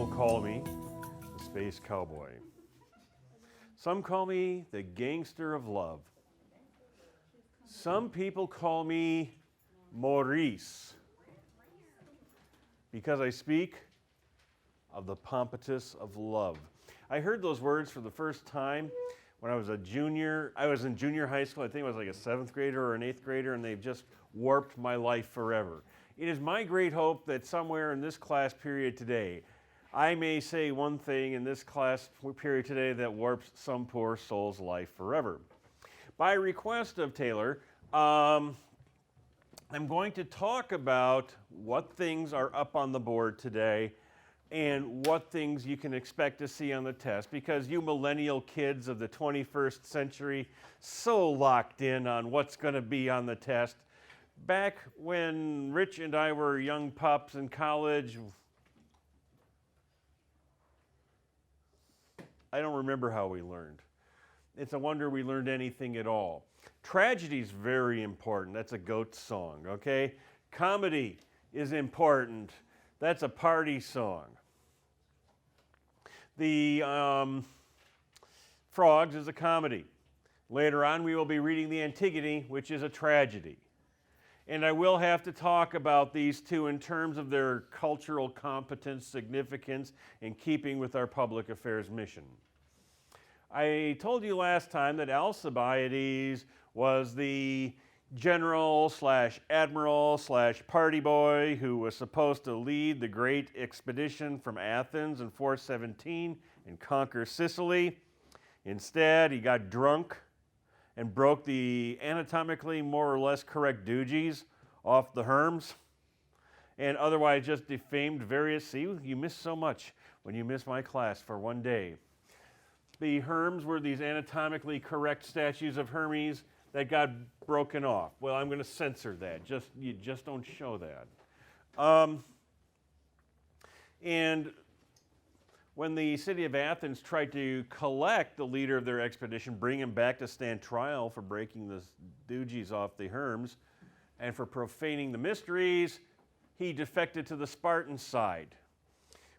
people call me the Space Cowboy. Some call me the Gangster of Love. Some people call me Maurice because I speak of the Competence of love. I heard those words for the first time when I was a junior. I was in junior high school. I think I was like a 7th grader or an 8th grader, and they've just warped my life forever. It is my great hope that somewhere in this class period today, I may say one thing in this class period today that warps some poor soul's life forever. By request of Taylor, I'm going to talk about what things are up on the board today and what things you can expect to see on the test, because you millennial kids of the 21st century so locked in on what's going to be on the test. Back when Rich and I were young pups in college, I don't remember how we learned. It's a wonder we learned anything at all. Tragedy's very important. That's a goat song, okay? Comedy is important. That's a party song. The Frogs is a comedy. Later on, we will be reading the Antigone, which is a tragedy. And I will have to talk about these two in terms of their cultural competence, significance, in keeping with our public affairs mission. I told you last time that Alcibiades was the general slash admiral slash party boy who was supposed to lead the great expedition from Athens in 417 and conquer Sicily. Instead, he got drunk and broke the anatomically more or less correct doogies off the Herms, and otherwise just defamed various. See, you miss so much when you miss my class for one day. The Herms were these anatomically correct statues of Hermes that got broken off. Well, I'm going to censor that. You just don't show that. And when the city of Athens tried to collect the leader of their expedition, bring him back to stand trial for breaking the doogies off the Herms and for profaning the mysteries, he defected to the Spartan side,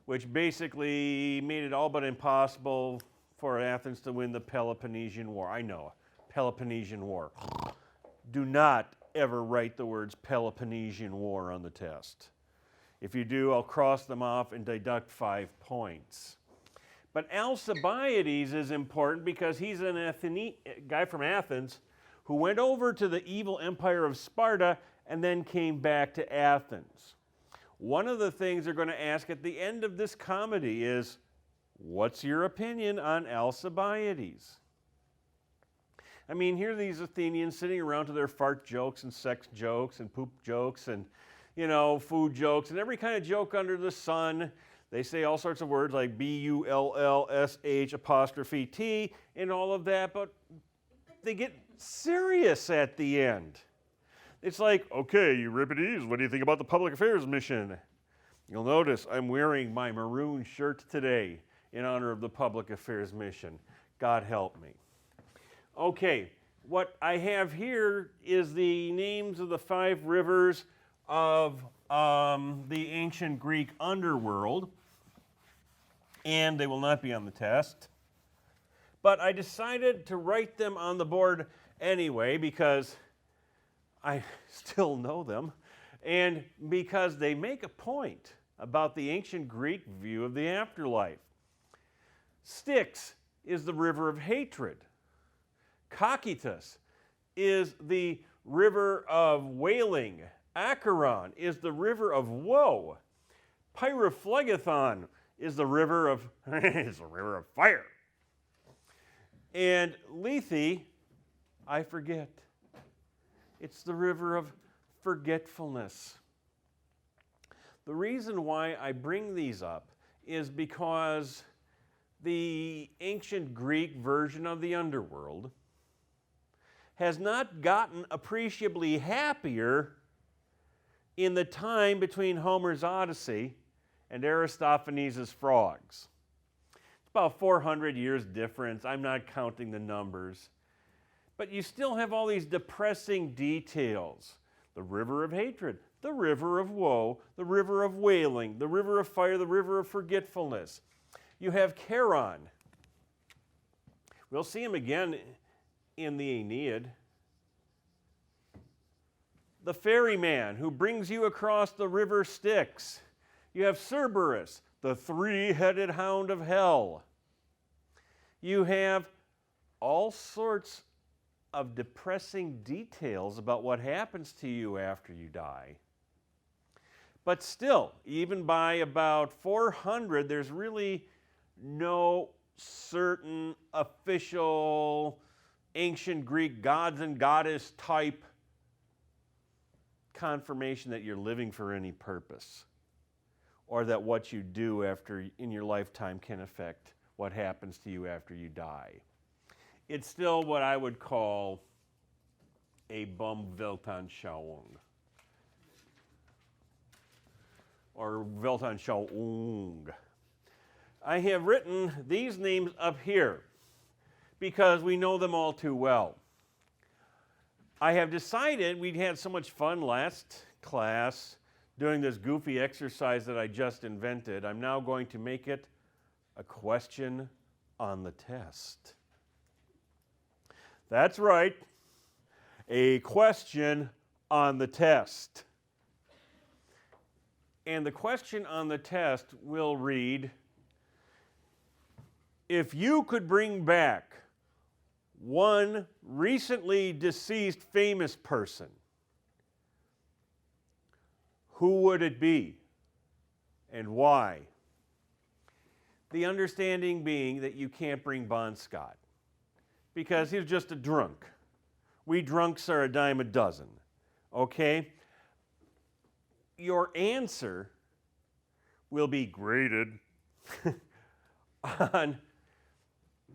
which basically made it all but impossible for Athens to win the Peloponnesian War. I know, Peloponnesian War. Do not ever write the words Peloponnesian War on the test. If you do, I'll cross them off and deduct 5 points. But Alcibiades is important because he's a guy from Athens who went over to the evil empire of Sparta and then came back to Athens. One of the things they're going to ask at the end of this comedy is, what's your opinion on Alcibiades? I mean, here are these Athenians sitting around to their fart jokes and sex jokes and poop jokes and, food jokes and every kind of joke under the sun. They say all sorts of words like BULLSH' and all of that, but they get serious at the end. It's like, okay, Euripides, what do you think about the public affairs mission? You'll notice I'm wearing my maroon shirt today in honor of the public affairs mission. God help me. Okay, what I have here is the names of the 5 rivers of the ancient Greek underworld, and they will not be on the test. But I decided to write them on the board anyway because I still know them, and because they make a point about the ancient Greek view of the afterlife. Styx is the river of hatred. Cocytus is the river of wailing. Acheron is the river of woe. Pyriphlegethon is the river of fire. And Lethe, I forget. It's the river of forgetfulness. The reason why I bring these up is because the ancient Greek version of the underworld has not gotten appreciably happier in the time between Homer's Odyssey and Aristophanes' Frogs. It's about 400 years difference. I'm not counting the numbers. But you still have all these depressing details. The river of hatred, the river of woe, the river of wailing, the river of fire, the river of forgetfulness. You have Charon. We'll see him again in the Aeneid. The ferryman who brings you across the river Styx. You have Cerberus, the three-headed hound of hell. You have all sorts of depressing details about what happens to you after you die. But still, even by about 400, there's really no certain official ancient Greek gods and goddess type confirmation that you're living for any purpose, or that what you do after in your lifetime can affect what happens to you after you die. It's still what I would call a Weltanschauung, or Weltanschauung. I have written these names up here because we know them all too well. I have decided, we'd had so much fun last class doing this goofy exercise that I just invented. I'm now going to make it a question on the test. That's right, a question on the test. And the question on the test will read, if you could bring back one recently deceased famous person, who would it be and why? The understanding being that you can't bring Bon Scott because he was just a drunk. We drunks are a dime a dozen, okay? Your answer will be graded on,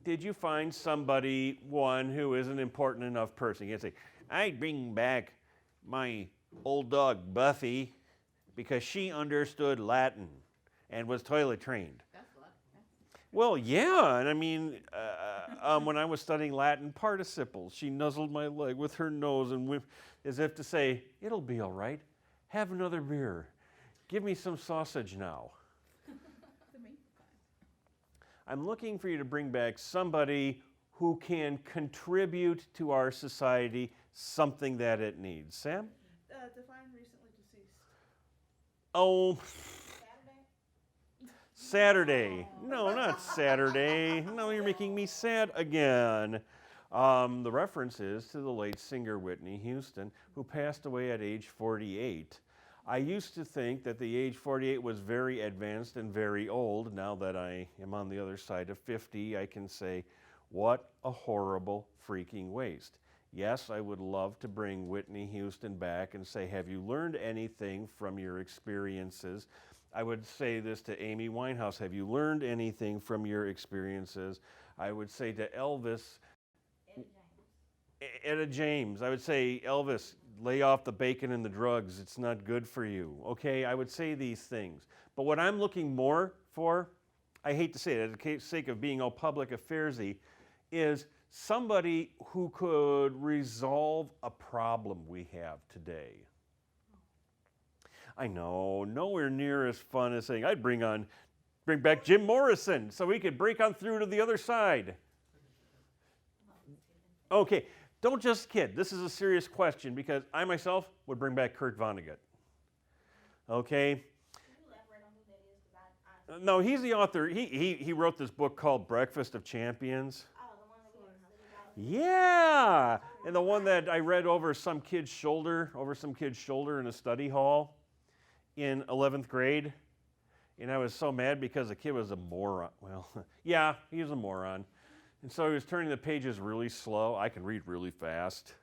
did you find somebody, one, who is an important enough person? You can say, I'd bring back my old dog Buffy because she understood Latin and was toilet trained. That's luck. Well, yeah, and I mean, when I was studying Latin participles, she nuzzled my leg with her nose and as if to say, it'll be all right. Have another beer. Give me some sausage now. I'm looking for you to bring back somebody who can contribute to our society something that it needs. Sam? Define recently deceased. Oh, Saturday. No, not Saturday. No, you're making me sad again. The reference is to the late singer Whitney Houston, who passed away at age 48. I used to think that the age 48 was very advanced and very old. Now that I am on the other side of 50, I can say, what a horrible freaking waste. Yes, I would love to bring Whitney Houston back and say, have you learned anything from your experiences? I would say this to Amy Winehouse, have you learned anything from your experiences? I would say to Elvis, Etta James, I would say, Elvis, lay off the bacon and the drugs. It's not good for you. Okay, I would say these things. But what I'm looking more for, I hate to say it, for the sake of being all public affairs-y, is somebody who could resolve a problem we have today. I know, nowhere near as fun as saying, I'd bring back Jim Morrison so we could break on through to the other side. Okay. Don't just kid. This is a serious question because I myself would bring back Kurt Vonnegut. Okay? Can you elaborate on who that is? No, he's the author. He wrote this book called Breakfast of Champions. Oh, the one that we were studying about? Yeah! And the one that I read over some kid's shoulder in a study hall in 11th grade. And I was so mad because the kid was a moron. Well, yeah, he was a moron. And so he was turning the pages really slow. I can read really fast.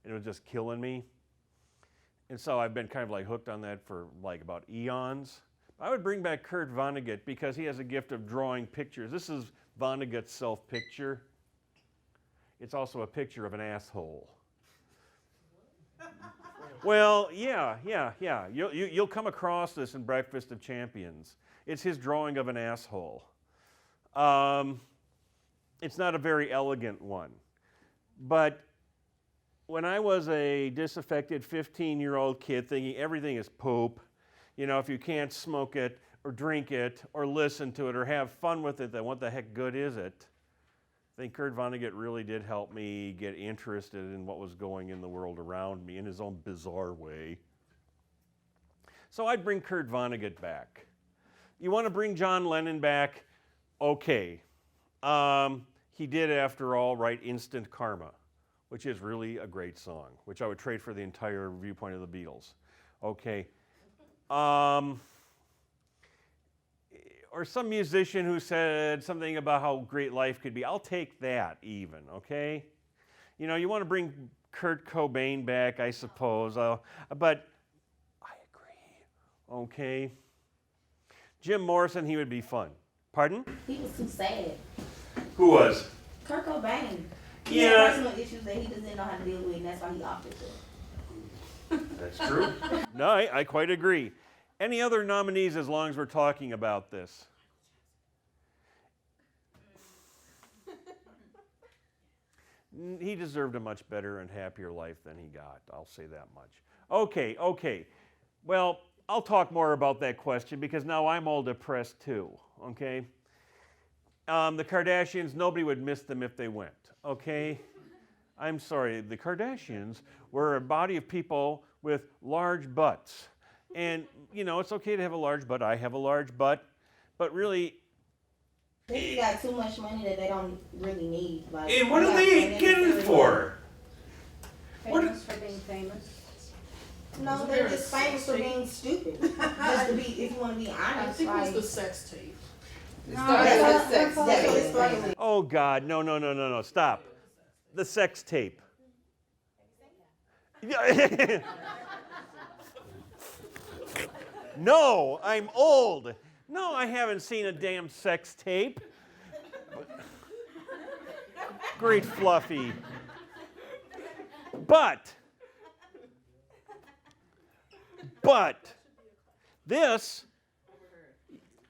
And it was just killing me. And so I've been kind of like hooked on that for like about eons. I would bring back Kurt Vonnegut because he has a gift of drawing pictures. This is Vonnegut's self-picture. It's also a picture of an asshole. Well, yeah. You'll come across this in Breakfast of Champions. It's his drawing of an asshole. It's not a very elegant one. But when I was a disaffected 15-year-old kid thinking everything is poop, you know, if you can't smoke it or drink it or listen to it or have fun with it, then what the heck good is it? I think Kurt Vonnegut really did help me get interested in what was going in the world around me in his own bizarre way. So I'd bring Kurt Vonnegut back. You want to bring John Lennon back? Okay. He did, after all, write Instant Karma, which is really a great song, which I would trade for the entire viewpoint of the Beatles. Okay. Or some musician who said something about how great life could be. I'll take that even, okay? You know, you want to bring Kurt Cobain back, I suppose, but I agree, okay? Jim Morrison, he would be fun. Pardon? He was too sad. Who was? Kurt Cobain. He Yeah. had personal issues that he just didn't know how to deal with, and that's why he opted to. That's true. No, I quite agree. Any other nominees as long as we're talking about this? He deserved a much better and happier life than he got. I'll say that much. Okay. Well, I'll talk more about that question because now I'm all depressed too, okay? The Kardashians, nobody would miss them if they went, okay? I'm sorry, the Kardashians were a body of people with large butts. And, you know, it's okay to have a large butt. I have a large butt. But really... They got too much money that they don't really need. Like, And what are they getting for? Famous for being famous. No, they're just famous for being stupid. Just to be, if you want to be I honest. think it was Like, the sex tape. that's what it's struggling with. Oh, God, no, stop. The sex tape. No, I'm old. No, I haven't seen a damn sex tape. Great Fluffy. But this,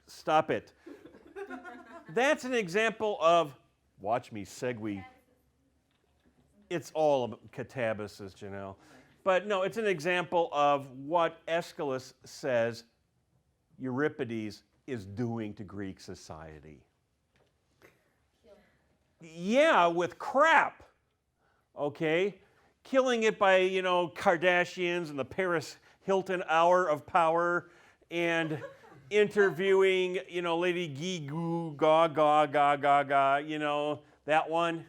stop it. That's an example of, watch me segue. It's all catabasis, Janelle. But no, it's an example of what Aeschylus says Euripides is doing to Greek society. Yeah, with crap, okay? Killing it by, you know, Kardashians and the Paris Hilton hour of power and interviewing, you know, Lady Gee-Goo, ga, you know, that one,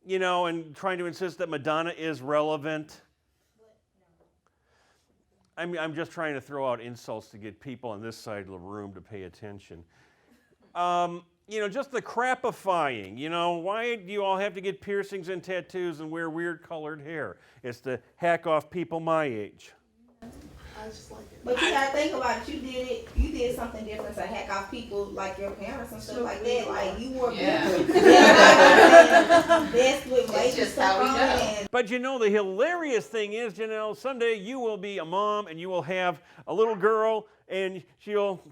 you know, and trying to insist that Madonna is relevant. I'm just trying to throw out insults to get people on this side of the room to pay attention. You know, just the crapifying. You know, why do you all have to get piercings and tattoos and wear weird colored hair? It's to hack off people my age. I just like it. But you gotta think about it. You did something different to hack off people like your parents and stuff like that. Like you were that's what It's just how we know. But you know, the hilarious thing is, Janelle, someday you will be a mom and you will have a little girl and she'll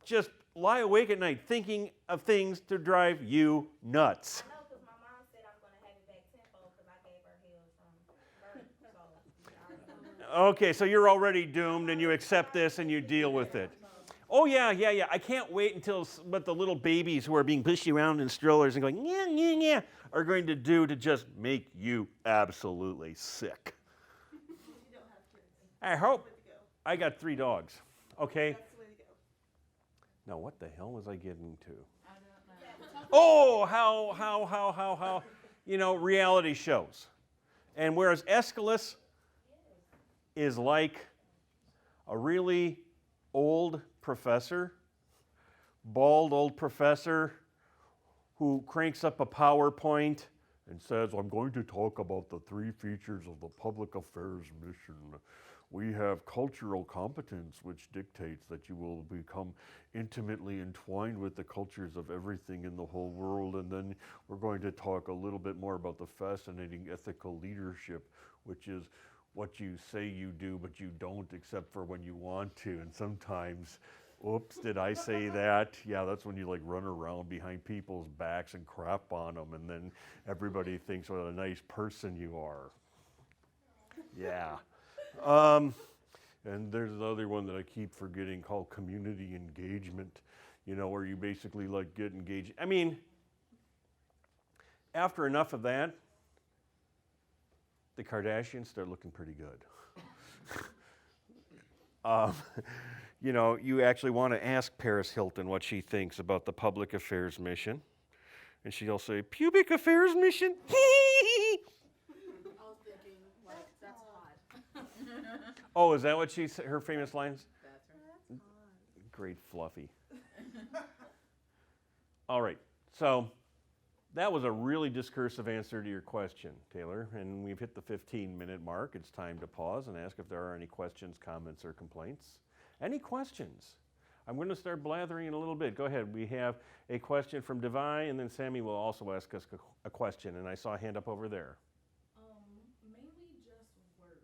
just lie awake at night thinking of things to drive you nuts. I know, because my mom said I'm going to have it back tenfold because I gave her heels from birth. So, I already know. Okay, so you're already doomed and you accept this and you deal with it. Oh, yeah. I can't wait until what the little babies who are being pushed around in strollers and going, yeah, are going to do to just make you absolutely sick. You don't have kids. I hope. Way to go. I got 3 dogs, okay? That's the way to go. Now, what the hell was I getting to? Oh, how, you know, reality shows. And whereas Aeschylus is like a really old professor, bald old professor who cranks up a PowerPoint and says, I'm going to talk about the 3 features of the public affairs mission. We have cultural competence, which dictates that you will become intimately entwined with the cultures of everything in the whole world. And then we're going to talk a little bit more about the fascinating ethical leadership, which is what you say you do, but you don't, except for when you want to. And sometimes Oops, did I say that? Yeah, that's when you like run around behind people's backs and crap on them, and then everybody thinks what a nice person you are. Yeah. And there's another one that I keep forgetting called community engagement, you know, where you basically like get engaged. I mean, after enough of that, the Kardashians start looking pretty good. You know, you actually want to ask Paris Hilton what she thinks about the public affairs mission. And she'll say, pubic affairs mission? I was thinking, like, that's hot. Oh, is that what her famous lines? That's right. Great fluffy. All right, so that was a really discursive answer to your question, Taylor, and we've hit the 15-minute mark. It's time to pause and ask if there are any questions, comments, or complaints. Any questions? I'm going to start blathering in a little bit. Go ahead. We have a question from Devi, and then Sammy will also ask us a question, and I saw a hand up over there. Mainly just words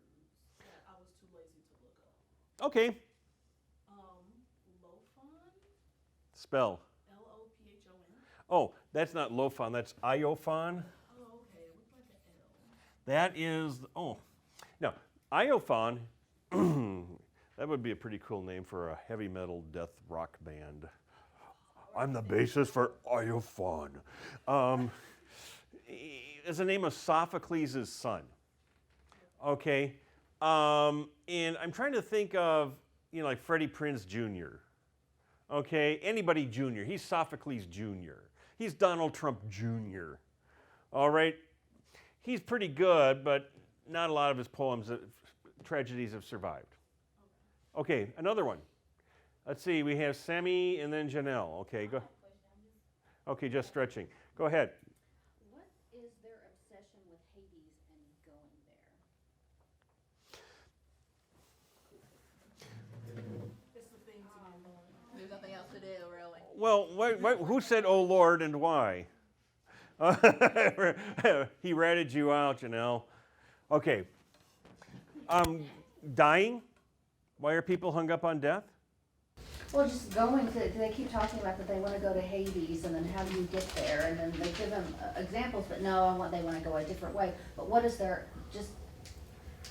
that I was too lazy to look up. Okay. Lophon? Spell. Lophon? Oh, that's not Lophon, that's Iophon. Oh, okay. It looked like an L. That is, oh. Now, Iophon, that would be a pretty cool name for a heavy metal death rock band. I'm the bassist for Iophon. It's the name of Sophocles' son. Okay, and I'm trying to think of, you know, like Freddie Prinze Jr. Okay, anybody Jr. He's Sophocles Jr. He's Donald Trump Jr. All right, he's pretty good, but not a lot of his poems, tragedies have survived. Okay, another one. Let's see, we have Sammy and then Janelle. Okay, go. Okay, just stretching. Go ahead. What is their obsession with Hades and going there? It's the thing to get going. There's nothing else to do, really. Well, who said, "Oh Lord," and why? He ratted you out, Janelle. Okay. Dying? Why are people hung up on death? Well, just going to, they keep talking about that they want to go to Hades, and then how do you get there? And then they give them examples, but no, they want to go a different way. But what is their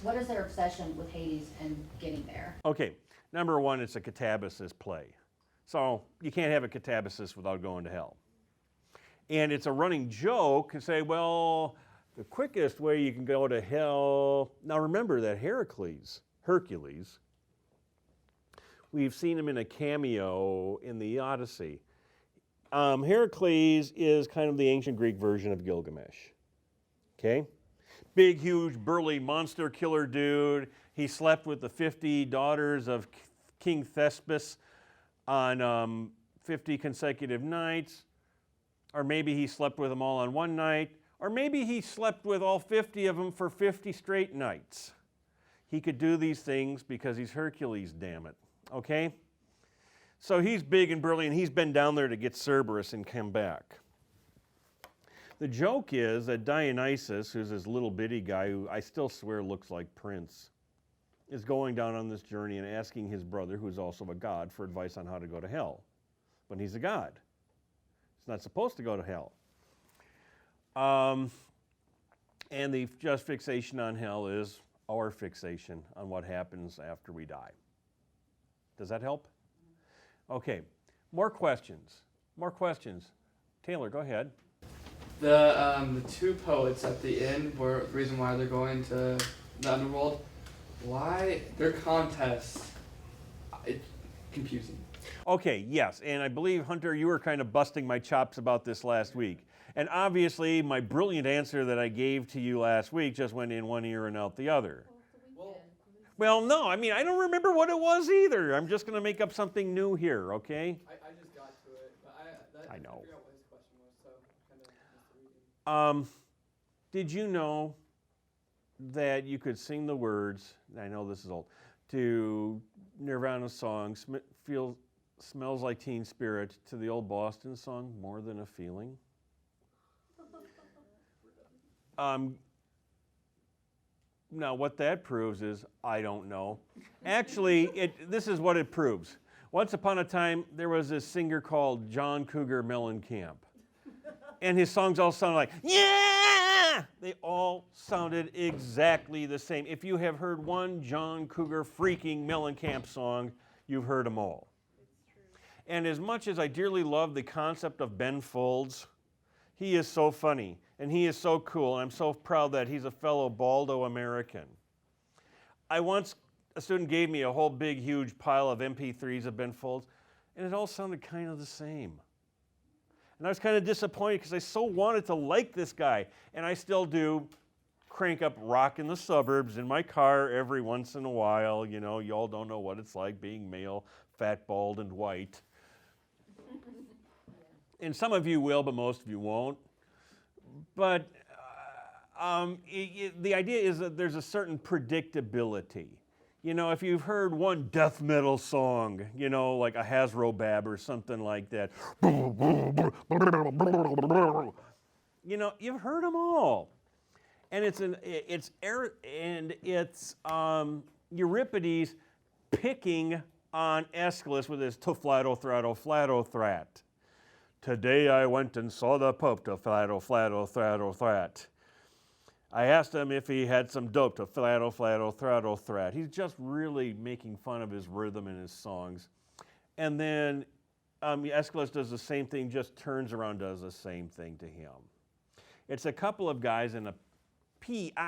obsession with Hades and getting there? Okay, number one, it's a catabasis play. So you can't have a catabasis without going to hell. And it's a running joke to say, well, the quickest way you can go to hell. Now remember that Hercules, we've seen him in a cameo in the Odyssey. Heracles is kind of the ancient Greek version of Gilgamesh. Okay? Big, huge, burly monster killer dude. He slept with the 50 daughters of King Thespis on 50 consecutive nights. Or maybe he slept with them all on one night. Or maybe he slept with all 50 of them for 50 straight nights. He could do these things because he's Hercules, damn it. Okay? So he's big and burly, and he's been down there to get Cerberus and come back. The joke is that Dionysus, who's this little bitty guy who I still swear looks like Prince, is going down on this journey and asking his brother, who's also a god, for advice on how to go to hell. But he's a god. He's not supposed to go to hell. And the just fixation on hell is our fixation on what happens after we die. Does that help? Okay, more questions. Taylor, go ahead. The two poets at the end were the reason why they're going to the underworld. Why their contests? It's confusing. Okay, yes, and I believe, Hunter, you were kind of busting my chops about this last week. And obviously, my brilliant answer that I gave to you last week just went in one ear and out the other. Well, no, I mean, I don't remember what it was either. I'm just going to make up something new here, okay? I just got to it, but I know. figured out what his question was, so kind of missed the reading. Did you know that you could sing the words, I know this is old, to Nirvana's song, Smells Like Teen Spirit, to the old Boston song, More Than a Feeling? Now, what that proves is, I don't know. Actually, this is what it proves. Once upon a time, there was this singer called John Cougar Mellencamp. And his songs all sounded like, yeah! They all sounded exactly the same. If you have heard one John Cougar freaking Mellencamp song, you've heard them all. And as much as I dearly love the concept of Ben Folds, he is so funny, and he is so cool, and I'm so proud that he's a fellow Baldo American. A student gave me a whole big, huge pile of MP3s of Ben Folds, and it all sounded kind of the same. And I was kind of disappointed because I so wanted to like this guy, and I still do crank up Rock in the Suburbs in my car every once in a while. You know, y'all don't know what it's like being male, fat, bald, and white. And some of you will, but most of you won't. But the idea is that there's a certain predictability. You know, if you've heard one death metal song, you know, like a Hasrobab or something like that, you know, you've heard them all. And it's Euripides picking on Aeschylus with his to-flatto, throtto, flatto, thrat. Today I went and saw the Pope to flatto, flatto, throtto, thrat. I asked him if he had some dope to flatto, flatto, throttle, thrat. He's just really making fun of his rhythm in his songs. And then Aeschylus does the same thing, just turns around, does the same thing to him. It's a couple of guys in a P-I-S-S-I-N-G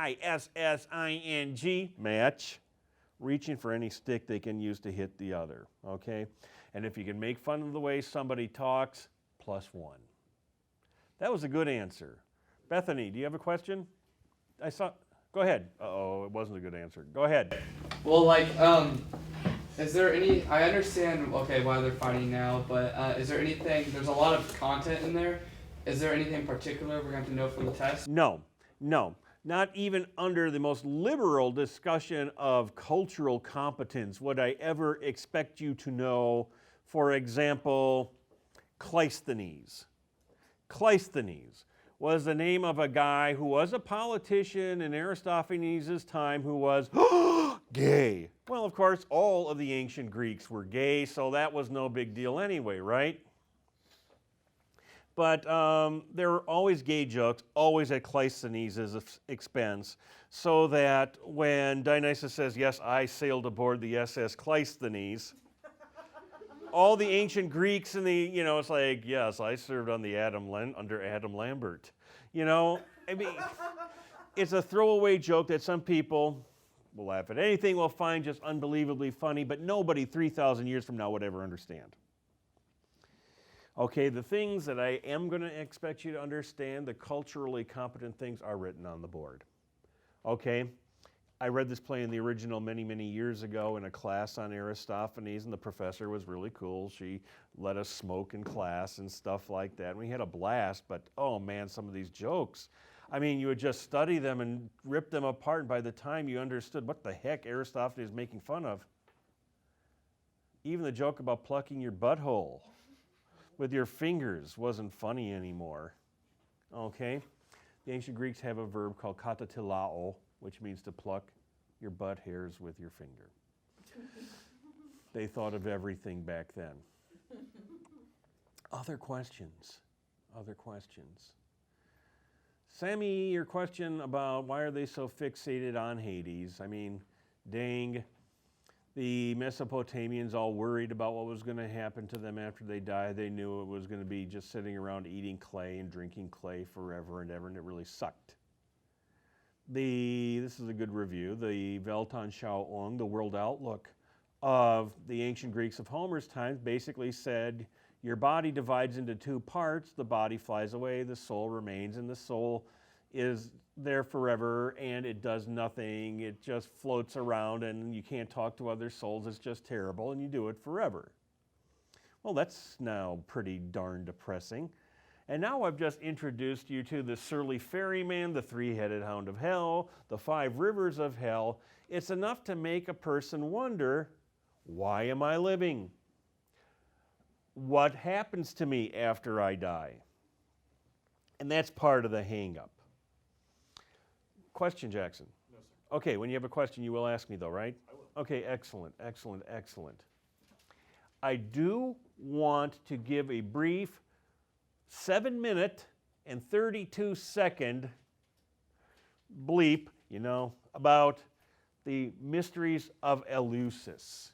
match, reaching for any stick they can use to hit the other, okay? And if you can make fun of the way somebody talks, +1. That was a good answer. Bethany, do you have a question? Go ahead. Uh-oh, it wasn't a good answer. Go ahead. Well, like, is there any, I understand, okay, why they're fighting now, but is there anything, there's a lot of content in there. Is there anything particular we're going to have to know for the test? No. Not even under the most liberal discussion of cultural competence would I ever expect you to know, for example, Cleisthenes. Cleisthenes was the name of a guy who was a politician in Aristophanes' time who was gay. Well, of course, all of the ancient Greeks were gay, so that was no big deal anyway, right? But there were always gay jokes, always at Cleisthenes' expense, so that when Dionysus says, yes, I sailed aboard the SS Cleisthenes, all the ancient Greeks and it's like, yes, I served on the under Adam Lambert. You know, I mean, it's a throwaway joke that some people will laugh at anything, will find just unbelievably funny, but nobody 3,000 years from now would ever understand. Okay, the things that I am going to expect you to understand, the culturally competent things, are written on the board. Okay? I read this play in the original many, many years ago in a class on Aristophanes, and the professor was really cool. She let us smoke in class and stuff like that. And we had a blast, but oh man, some of these jokes. I mean, you would just study them and rip them apart, and by the time you understood what the heck Aristophanes is making fun of, even the joke about plucking your butthole with your fingers wasn't funny anymore. Okay? The ancient Greeks have a verb called katatilao, which means to pluck your butt hairs with your finger. They thought of everything back then. Other questions? Sammy, your question about why are they so fixated on Hades? I mean, dang, the Mesopotamians all worried about what was going to happen to them after they died. They knew it was going to be just sitting around eating clay and drinking clay forever and ever, and it really sucked. This is a good review. The Weltanschauung, the world outlook of the ancient Greeks of Homer's times, basically said your body divides into two parts. The body flies away, the soul remains, and the soul is there forever, and it does nothing. It just floats around, and you can't talk to other souls. It's just terrible, and you do it forever. Well, that's now pretty darn depressing. And now I've just introduced you to the surly ferryman, the three-headed hound of hell, the 5 rivers of hell. It's enough to make a person wonder, why am I living? What happens to me after I die? And that's part of the hang-up. Question, Jackson? No, sir. Okay, when you have a question, you will ask me though, right? I will. Okay, excellent. I do want to give a brief 7-minute and 32-second bleep, about the mysteries of Eleusis.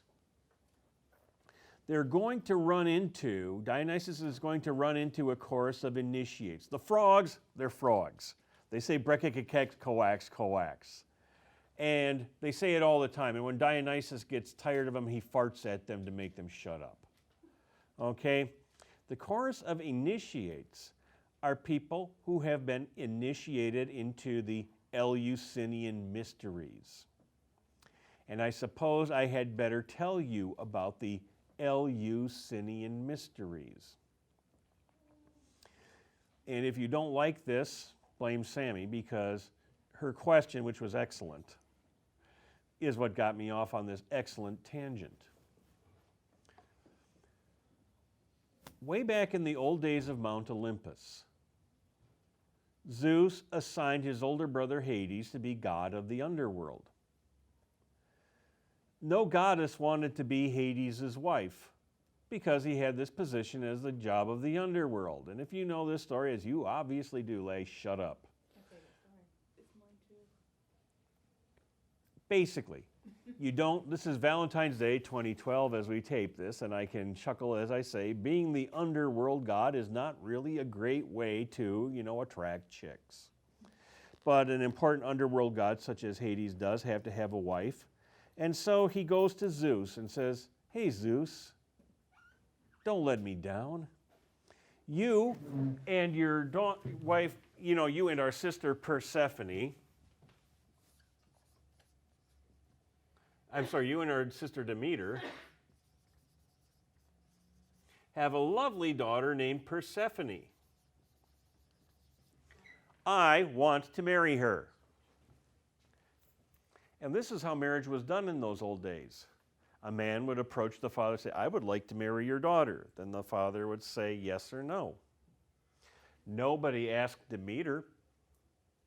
Dionysus is going to run into a chorus of initiates. The frogs, they're frogs. They say brekikekex, coax, coax. And they say it all the time. And when Dionysus gets tired of them, he farts at them to make them shut up. Okay? The chorus of initiates are people who have been initiated into the Eleusinian Mysteries. And I suppose I had better tell you about the Eleusinian Mysteries. And if you don't like this, blame Sammy, because her question, which was excellent, is what got me off on this excellent tangent. Way back in the old days of Mount Olympus, Zeus assigned his older brother Hades to be god of the underworld. No goddess wanted to be Hades' wife because he had this position as the job of the underworld. And if you know this story, as you obviously do, Lay, shut up. Basically, this is Valentine's Day 2012 as we tape this, and I can chuckle as I say, being the underworld god is not really a great way to, attract chicks. But an important underworld god such as Hades does have to have a wife. And so he goes to Zeus and says, "Hey Zeus, don't let me down. You and your wife, you and our sister Persephone, you and our sister Demeter have a lovely daughter named Persephone. I want to marry her." And this is how marriage was done in those old days. A man would approach the father and say, "I would like to marry your daughter." Then the father would say yes or no. Nobody asked Demeter,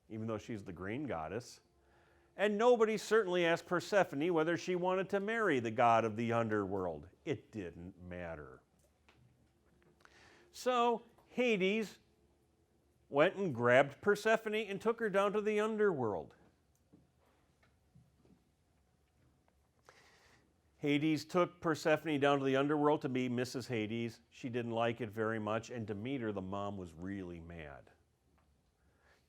even though she's the green goddess. And nobody certainly asked Persephone whether she wanted to marry the god of the underworld. It didn't matter. So Hades went and grabbed Persephone and took her down to the underworld. Hades took Persephone down to the underworld to be Mrs. Hades. She didn't like it very much, and Demeter, the mom, was really mad.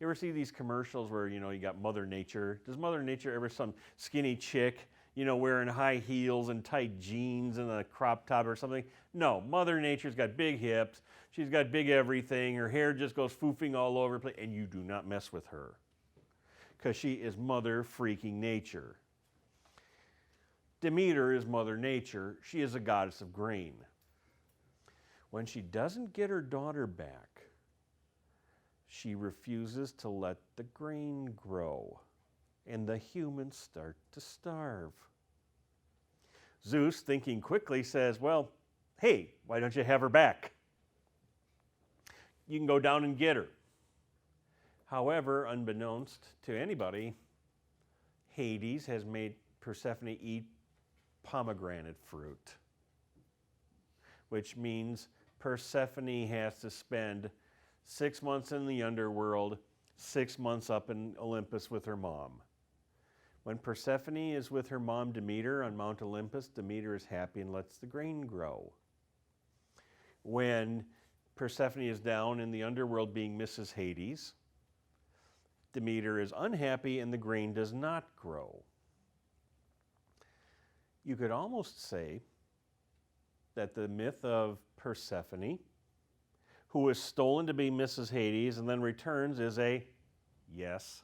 You ever see these commercials where, you got Mother Nature? Does Mother Nature ever some skinny chick, wearing high heels and tight jeans and a crop top or something? No, Mother Nature's got big hips. She's got big everything. Her hair just goes foofing all over the place, and you do not mess with her because she is Mother freaking Nature. Demeter is Mother Nature. She is a goddess of grain. When she doesn't get her daughter back, she refuses to let the grain grow, and the humans start to starve. Zeus, thinking quickly, says, "Well, hey, why don't you have her back? You can go down and get her." However, unbeknownst to anybody, Hades has made Persephone eat pomegranate fruit, which means Persephone has to spend 6 months in the underworld, 6 months up in Olympus with her mom. When Persephone is with her mom Demeter on Mount Olympus, Demeter is happy and lets the grain grow. When Persephone is down in the underworld being Mrs. Hades, Demeter is unhappy and the grain does not grow. You could almost say that the myth of Persephone, who is stolen to be Mrs. Hades and then returns, is a, yes,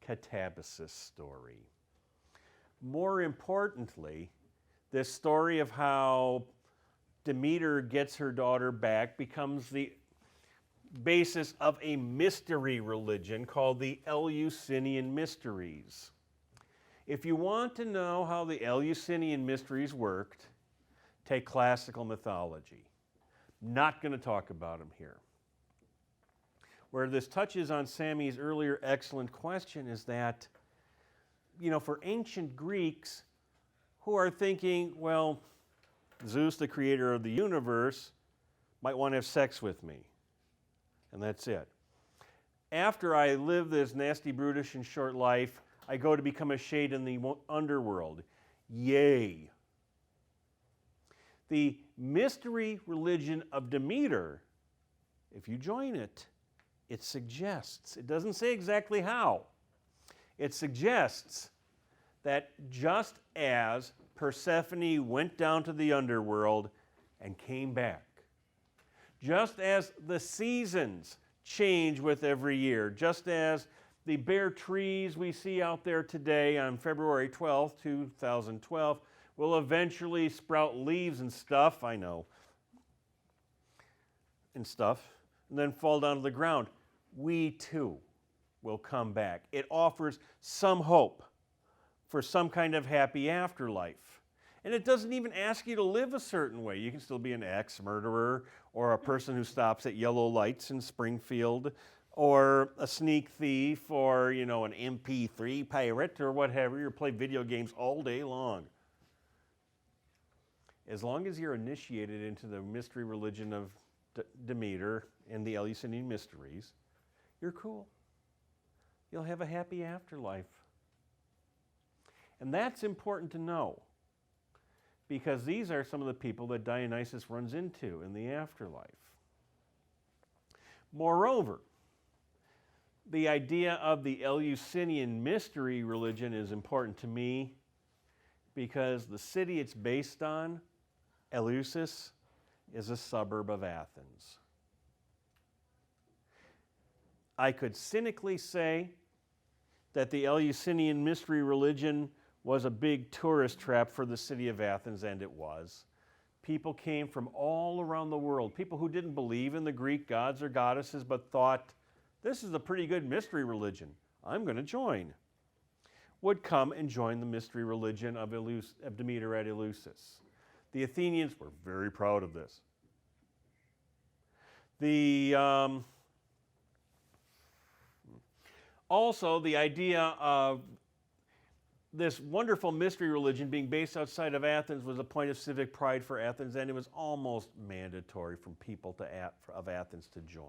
catabasis story. More importantly, this story of how Demeter gets her daughter back becomes the basis of a mystery religion called the Eleusinian Mysteries. If you want to know how the Eleusinian Mysteries worked, take classical mythology. Not going to talk about them here. Where this touches on Sammy's earlier excellent question is that, for ancient Greeks who are thinking, well, Zeus, the creator of the universe, might want to have sex with me. And that's it. After I live this nasty, brutish, and short life, I go to become a shade in the underworld. Yay. The mystery religion of Demeter, if you join it, it suggests, it doesn't say exactly how, it suggests that just as Persephone went down to the underworld and came back, just as the seasons change with every year, just as the bare trees we see out there today on February 12th, 2012, will eventually sprout leaves and stuff, I know, and then fall down to the ground. We too will come back. It offers some hope for some kind of happy afterlife. And it doesn't even ask you to live a certain way. You can still be an ex-murderer or a person who stops at yellow lights in Springfield or a sneak thief or, an MP3 pirate or whatever. You play video games all day long. As long as you're initiated into the mystery religion of Demeter and the Eleusinian Mysteries, you're cool. You'll have a happy afterlife. And that's important to know, because these are some of the people that Dionysus runs into in the afterlife. Moreover, the idea of the Eleusinian mystery religion is important to me because the city it's based on, Eleusis, is a suburb of Athens. I could cynically say that the Eleusinian mystery religion was a big tourist trap for the city of Athens, and it was. People came from all around the world, people who didn't believe in the Greek gods or goddesses but thought, this is a pretty good mystery religion, I'm going to join, would come and join the mystery religion of Demeter at Eleusis. The Athenians were very proud of this. Also, the idea of this wonderful mystery religion being based outside of Athens was a point of civic pride for Athens, and it was almost mandatory from people of Athens to join.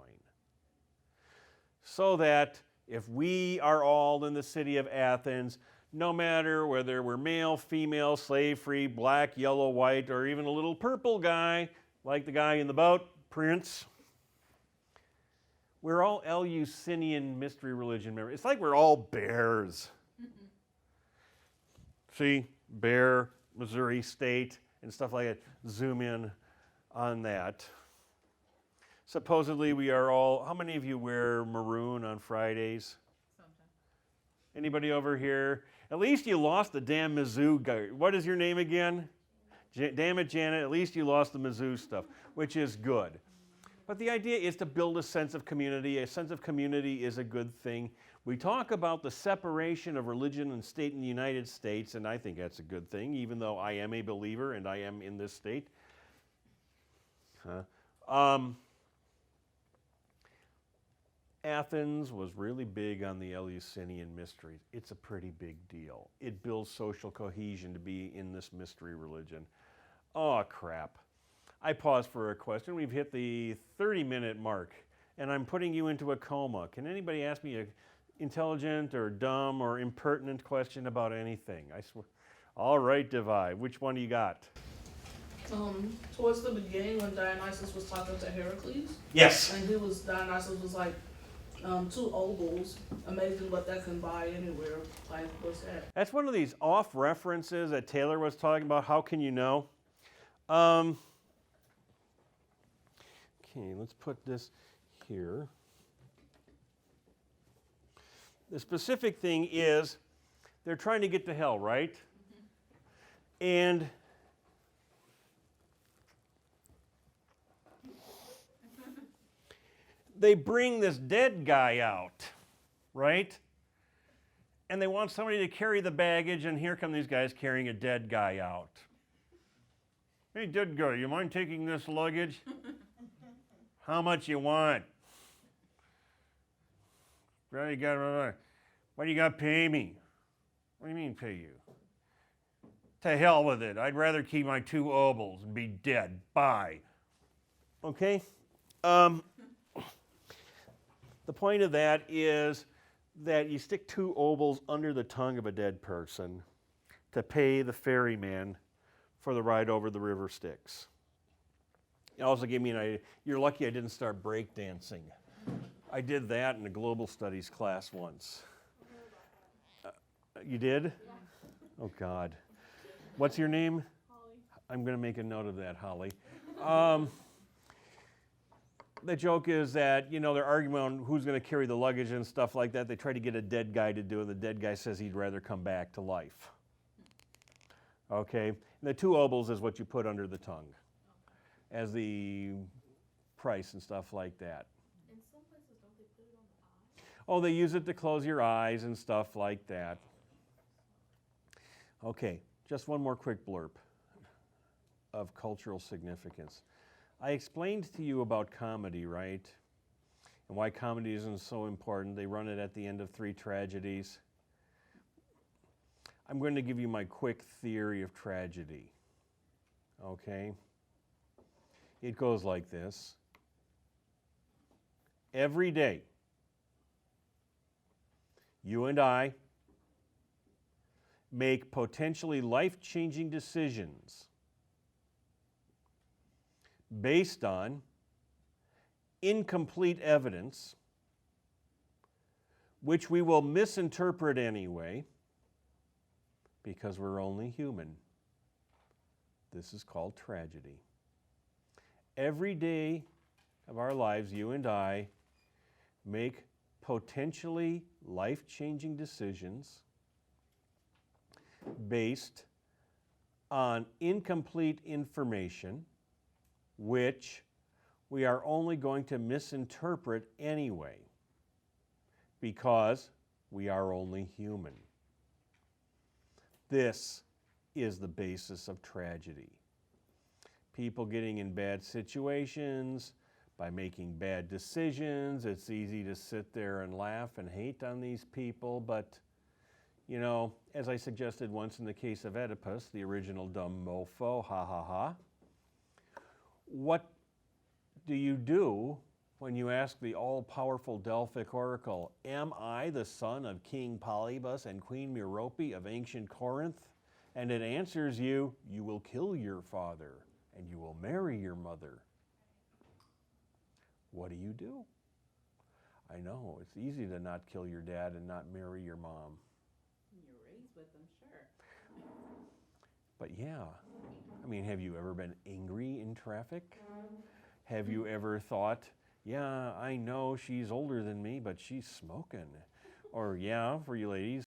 So that if we are all in the city of Athens, no matter whether we're male, female, slave-free, black, yellow, white, or even a little purple guy, like the guy in the boat, Prince, we're all Eleusinian mystery religion members. It's like we're all bears. See, bear, Missouri State, and stuff like that. Zoom in on that. Supposedly we are all, how many of you wear maroon on Fridays? Sometimes. Anybody over here? At least you lost the damn Mizzou guy. What is your name again? Damn it, Janet, at least you lost the Mizzou stuff, which is good. But the idea is to build a sense of community. A sense of community is a good thing. We talk about the separation of religion and state in the United States, and I think that's a good thing, even though I am a believer and I am in this state. Athens was really big on the Eleusinian mysteries. It's a pretty big deal. It builds social cohesion to be in this mystery religion. Oh, crap. I paused for a question. We've hit the 30-minute mark, and I'm putting you into a coma. Can anybody ask me an intelligent or dumb or impertinent question about anything? I swear. All right, Divide. Which one do you got? Towards the beginning when Dionysus was talking to Heracles, Yes. and Dionysus was like, 2 obols, amazing what that can buy anywhere. Like, what's that? That's one of these off references that Taylor was talking about. How can you know? Okay, let's put this here. The specific thing is they're trying to get to hell, right? Mm-hmm. And they bring this dead guy out, right? And they want somebody to carry the baggage, and here come these guys carrying a dead guy out. Hey, dead guy, you mind taking this luggage? How much you want? What do you got to pay me? What do you mean pay you? To hell with it. I'd rather keep my 2 obols and be dead. Bye. Okay? The point of that is that you stick 2 obols under the tongue of a dead person to pay the ferryman for the ride over the river Styx. It also gave me an idea. You're lucky I didn't start breakdancing. I did that in a global studies class once. You did? Yeah. Oh, God. What's your name? Holly. I'm going to make a note of that, Holly. The joke is that, they're arguing on who's going to carry the luggage and stuff like that. They try to get a dead guy to do it. The dead guy says he'd rather come back to life. Okay? And the 2 obols is what you put under the tongue as the price and stuff like that. In some places, don't they put it on the eye? Oh, they use it to close your eyes and stuff like that. Okay, just one more quick blurb of cultural significance. I explained to you about comedy, right? And why comedy isn't so important. They run it at the end of 3 tragedies. I'm going to give you my quick theory of tragedy. Okay? It goes like this. Every day, you and I make potentially life-changing decisions based on incomplete evidence, which we will misinterpret anyway, because we're only human. This is called tragedy. Every day of our lives, you and I make potentially life-changing decisions based on incomplete information, which we are only going to misinterpret anyway, because we are only human. This is the basis of tragedy. People getting in bad situations by making bad decisions. It's easy to sit there and laugh and hate on these people, but as I suggested once in the case of Oedipus, the original dumb mofo, ha ha ha. What do you do when you ask the all-powerful Delphic oracle, am I the son of King Polybus and Queen Merope of ancient Corinth? And it answers you, you will kill your father and you will marry your mother. What do? I know, it's easy to not kill your dad and not marry your mom. You're raised with them, sure. But yeah, have you ever been angry in traffic? Have you ever thought, yeah, I know she's older than me, but she's smoking? Or yeah, for you ladies,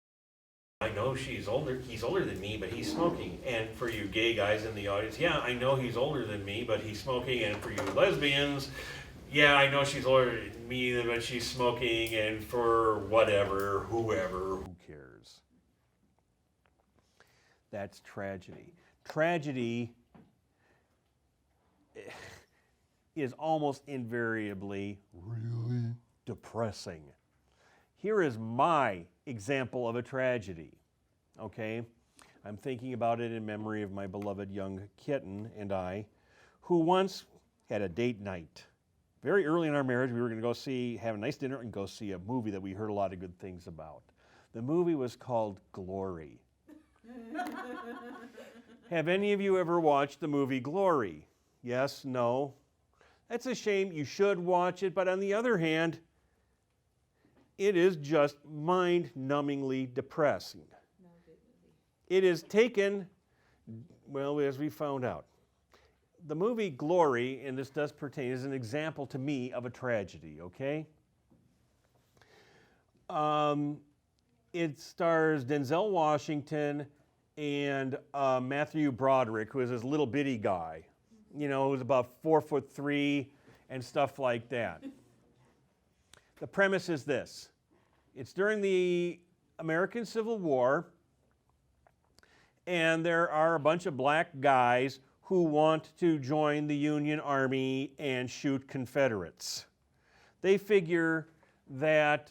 I know he's older than me, but he's smoking. And for you gay guys in the audience, yeah, I know he's older than me, but he's smoking. And for you lesbians, yeah, I know she's older than me, but she's smoking. And for whatever, whoever, who cares? That's tragedy. Tragedy is almost invariably really depressing. Here is my example of a tragedy, okay? I'm thinking about it in memory of my beloved young kitten and I, who once had a date night. Very early in our marriage, we were going to have a nice dinner and go see a movie that we heard a lot of good things about. The movie was called Glory. Have any of you ever watched the movie Glory? Yes? No? That's a shame. You should watch it, but on the other hand, it is just mind-numbingly depressing. No, good movie. It is taken, well, as we found out. The movie Glory, and this does pertain, is an example to me of a tragedy, okay? It stars Denzel Washington and Matthew Broderick, who is this little bitty guy, who's about 4'3" and stuff like that. The premise is this. It's during the American Civil War, and there are a bunch of black guys who want to join the Union Army and shoot Confederates. They figure that,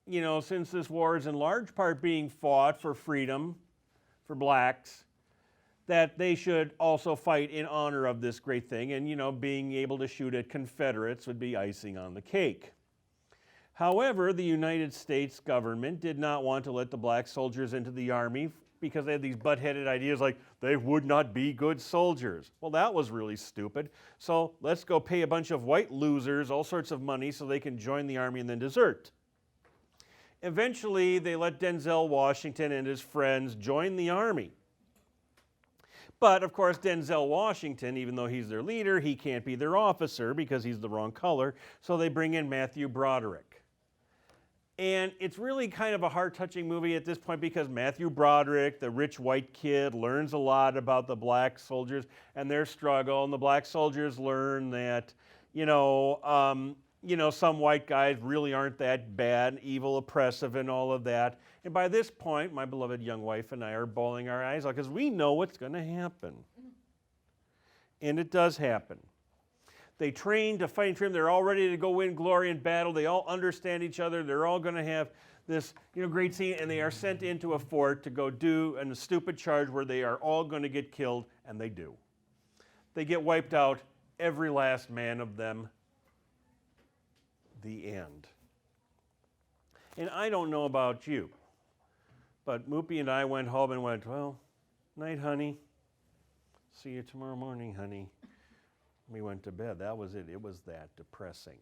since this war is in large part being fought for freedom for blacks, that they should also fight in honor of this great thing, and you know, being able to shoot at Confederates would be icing on the cake. However, the United States government did not want to let the black soldiers into the army because they had these butt-headed ideas like they would not be good soldiers. Well, that was really stupid. So let's go pay a bunch of white losers all sorts of money so they can join the army and then desert. Eventually, they let Denzel Washington and his friends join the army. But, of course, Denzel Washington, even though he's their leader, he can't be their officer because he's the wrong color, so they bring in Matthew Broderick. And it's really kind of a heart-touching movie at this point because Matthew Broderick, the rich white kid, learns a lot about the black soldiers and their struggle, and the black soldiers learn that, some white guys really aren't that bad, evil, oppressive, and all of that. And by this point, my beloved young wife and I are bawling our eyes out because we know what's going to happen. And it does happen. They train to fight and train. They're all ready to go win glory in battle. They all understand each other. They're all going to have this great scene, and they are sent into a fort to go do a stupid charge where they are all going to get killed, and they do. They get wiped out, every last man of them. The end. And I don't know about you, but Moopy and I went home and went, well, night, honey. See you tomorrow morning, honey. We went to bed. That was it. It was that depressing.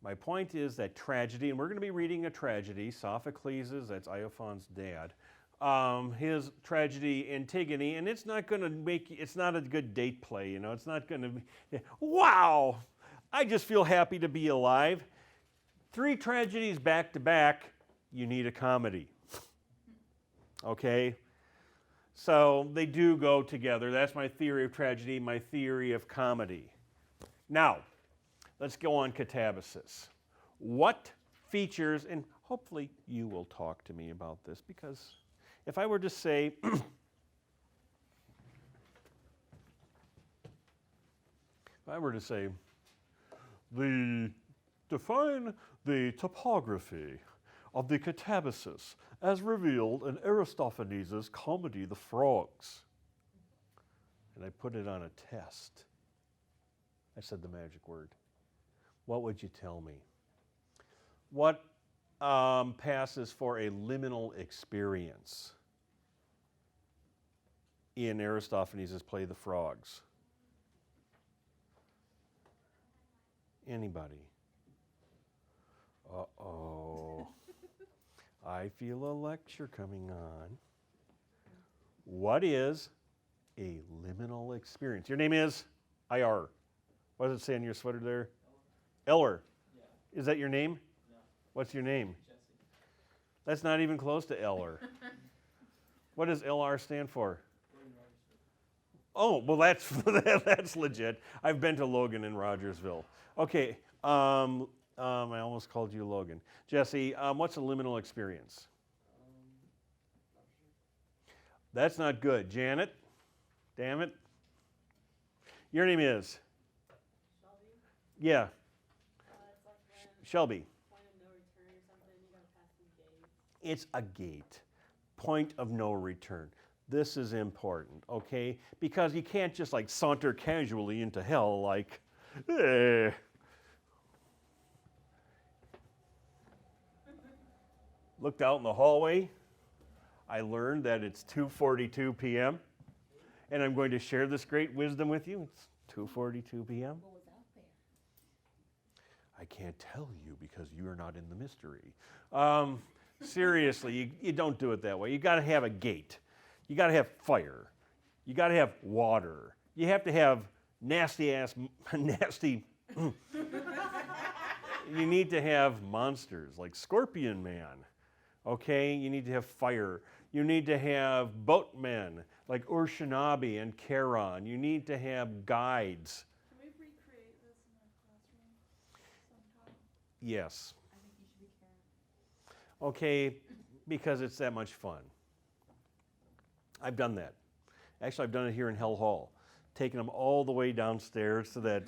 My point is that tragedy, and we're going to be reading a tragedy, Sophocles', that's Iophon's dad, his tragedy Antigone, and it's not going to it's not a good date play, it's not going to be, wow, I just feel happy to be alive. 3 tragedies back to back, you need a comedy. Okay? So they do go together. That's my theory of tragedy, my theory of comedy. Now, let's go on catabasis. What features, and hopefully you will talk to me about this, because if I were to say, define the topography of the catabasis as revealed in Aristophanes' comedy, The Frogs. And I put it on a test. I said the magic word. What would you tell me? What passes for a liminal experience in Aristophanes' play, The Frogs? Anybody? Uh-oh. I feel a lecture coming on. What is a liminal experience? Your name is IR. What does it say on your sweater there? Eller. Yeah. Is that your name? No. What's your name? Jesse. That's not even close to Eller. What does LR stand for? Oh, well, that's legit. I've been to Logan in Rogersville. Okay. I almost called you Logan. Jesse, what's a liminal experience? That's not good. Janet? Damn it. Your name is? Shelby? Yeah. It's like when Shelby. point of no return or something, you gotta pass these gates. It's a gate. Point of no return. This is important, okay? Because you can't just like saunter casually into hell like, eh. Looked out in the hallway. I learned that it's 2:42 p.m. and I'm going to share this great wisdom with you. It's 2:42 p.m. What was out there? I can't tell you because you are not in the mystery. Seriously, you don't do it that way. You got to have a gate. You got to have fire. You got to have water. You have to have nasty. You need to have monsters like Scorpion Man. Okay, you need to have fire. You need to have boatmen like Urshanabi and Charon. You need to have guides. Can we recreate this in our classroom sometime? Yes. I think you should be Karen. Okay, because it's that much fun. I've done that. Actually, I've done it here in Hell Hall, taken them all the way downstairs to that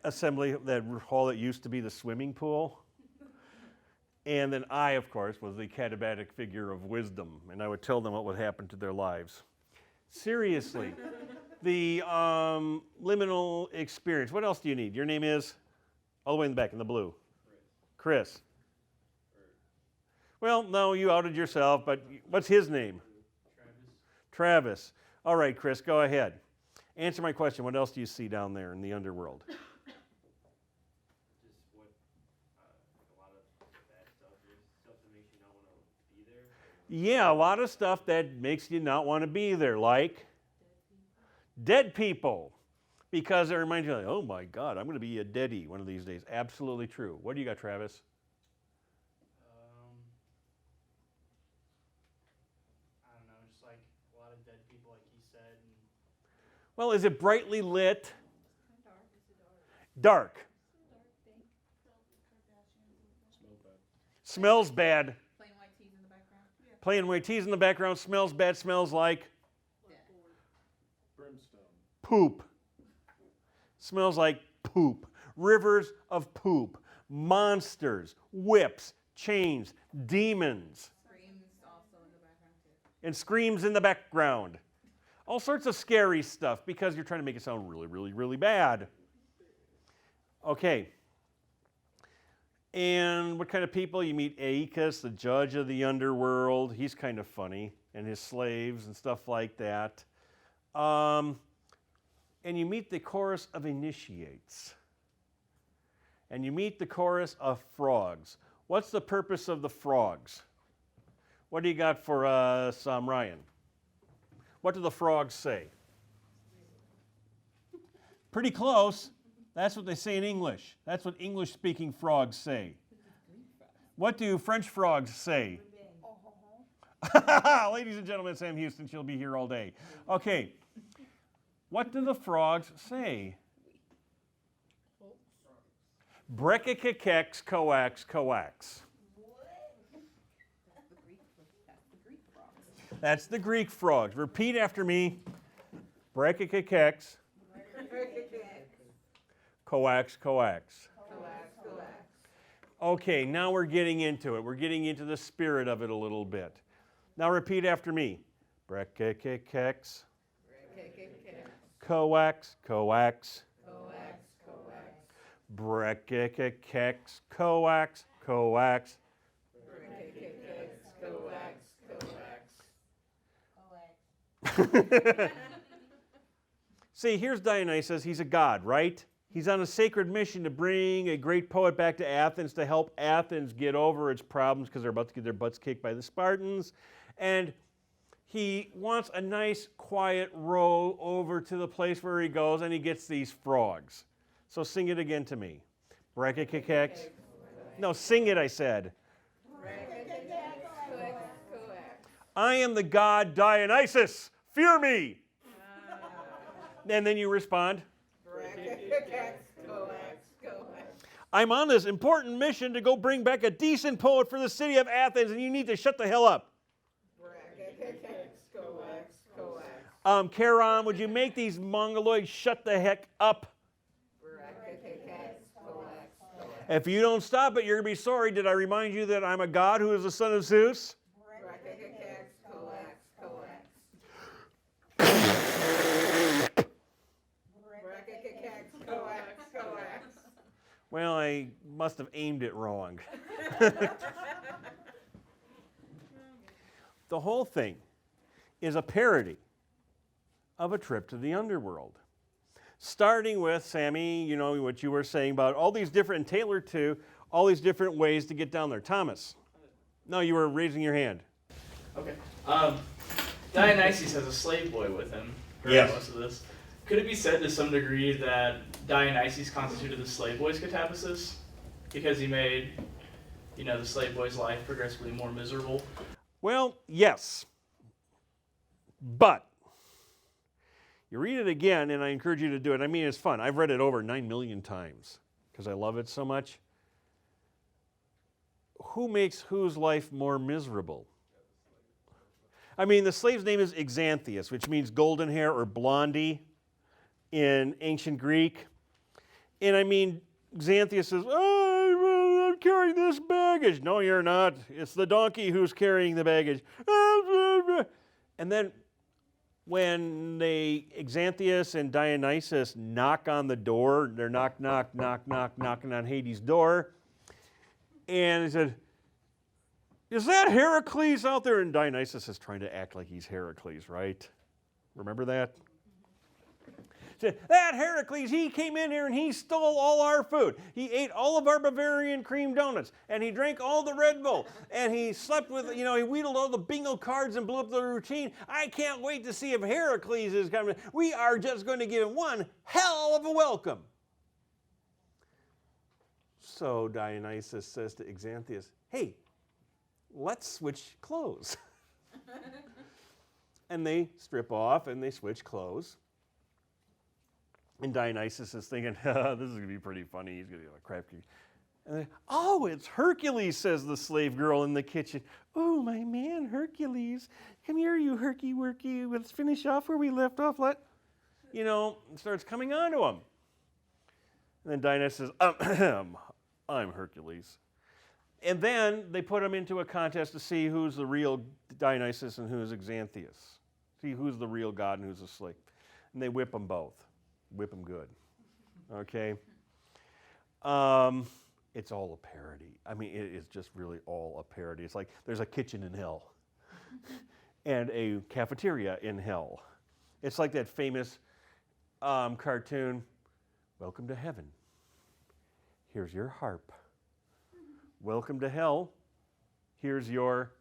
assembly, that hall that used to be the swimming pool. And then I, of course, was the catabatic figure of wisdom, and I would tell them what would happen to their lives. Seriously. The liminal experience. What else do you need? Your name is? All the way in the back, in the blue. Chris. Well, no, you outed yourself, but what's his name? Travis. All right, Chris, go ahead. Answer my question. What else do you see down there in the underworld? Just what, a lot of bad stuff, stuff that makes you not want to be there. Yeah, a lot of stuff that makes you not want to be there, like dead people. Because it reminds you, like, oh my God, I'm going to be a deadie one of these days. Absolutely true. What do you got, Travis? I don't know, just like a lot of dead people, like he said. And Well, is it brightly lit? Dark. Dark. Smells Smells bad. bad. Plain white tees in the background. Playing white tees in the background. Smells bad. Smells like Brimstone. poop. Smells like poop. Rivers of poop. Monsters. Whips. Chains. Demons. Screams also in the background too. And screams in the background. All sorts of scary stuff because you're trying to make it sound really, really, really bad. Okay. And what kind of people? You meet Aeacus, the judge of the underworld. He's kind of funny. And his slaves and stuff like that. And you meet the chorus of initiates. And you meet the chorus of frogs. What's the purpose of the frogs? What do you got for us, Ryan? What do the frogs say? Pretty close. That's what they say in English. That's what English-speaking frogs say. What do French frogs say? Ladies and gentlemen, Sam Houston, she'll be here all day. Okay. What do the frogs say? Brekikekex, coax, coax. That's the Greek frogs. Repeat after me. Brekikekex, coax, coax. Okay, now we're getting into it. We're getting into the spirit of it a little bit. Now repeat after me. Brekikekex, coax, coax. Brekikekex, coax, coax. See, here's Dionysus. He's a god, right? He's on a sacred mission to bring a great poet back to Athens to help Athens get over its problems because they're about to get their butts kicked by the Spartans. And he wants a nice, quiet row over to the place where he goes, and he gets these frogs. So sing it again to me. Brekikekex. No, sing it, I said. I am the god Dionysus. Fear me. And then you respond. I'm on this important mission to go bring back a decent poet for the city of Athens, and you need to shut the hell up. Charon, would you make these mongoloids shut the heck up? If you don't stop it, you're going to be sorry. Did I remind you that I'm a god who is the son of Zeus? Well, I must have aimed it wrong. The whole thing is a parody of a trip to the underworld. Starting with, Sammy, you know what you were saying about all these different, and Taylor too, all these different ways to get down there. Thomas. No, you were raising your hand. Okay. Dionysus has a slave boy with him for Yes. most of this. Could it be said to some degree that Dionysus constituted the slave boy's catabasis? Because he made, the slave boy's life progressively more miserable? Well, yes. But you read it again, and I encourage you to do it. I mean, it's fun. I've read it over 9 million times because I love it so much. Who makes whose life more miserable? I mean, the slave's name is Xanthias, which means golden hair or blondie in ancient Greek. And I mean, Xanthias says, oh, I'm carrying this baggage. No, you're not. It's the donkey who's carrying the baggage. And then when Xanthias and Dionysus knock on the door, they're knocking on Hades' door, and he said, "Is that Heracles out there?" And Dionysus is trying to act like he's Heracles, right? Remember that? Said, "That Heracles, he came in here and he stole all our food. He ate all of our Bavarian cream donuts, and he drank all the Red Bull, and he slept with, he wheedled all the bingo cards and blew up the routine. I can't wait to see if Heracles is coming. We are just going to give him one hell of a welcome." So Dionysus says to Xanthias, "Hey, let's switch clothes." And they strip off and they switch clothes. And Dionysus is thinking, "This is going to be pretty funny. He's going to be a crap kick." And then, "Oh, it's Hercules," says the slave girl in the kitchen. "Oh, my man, Hercules. Come here, you herky-worky. Let's finish off where we left off." Starts coming on to him. And then Dionysus says, "I'm Hercules." And then they put him into a contest to see who's the real Dionysus and who's Xanthias. See who's the real god and who's the slave. And they whip them both. Whip them good. Okay? It's all a parody. I mean, it is just really all a parody. It's like there's a kitchen in hell and a cafeteria in hell. It's like that famous cartoon, "Welcome to heaven. Here's your harp. Welcome to hell. Here's your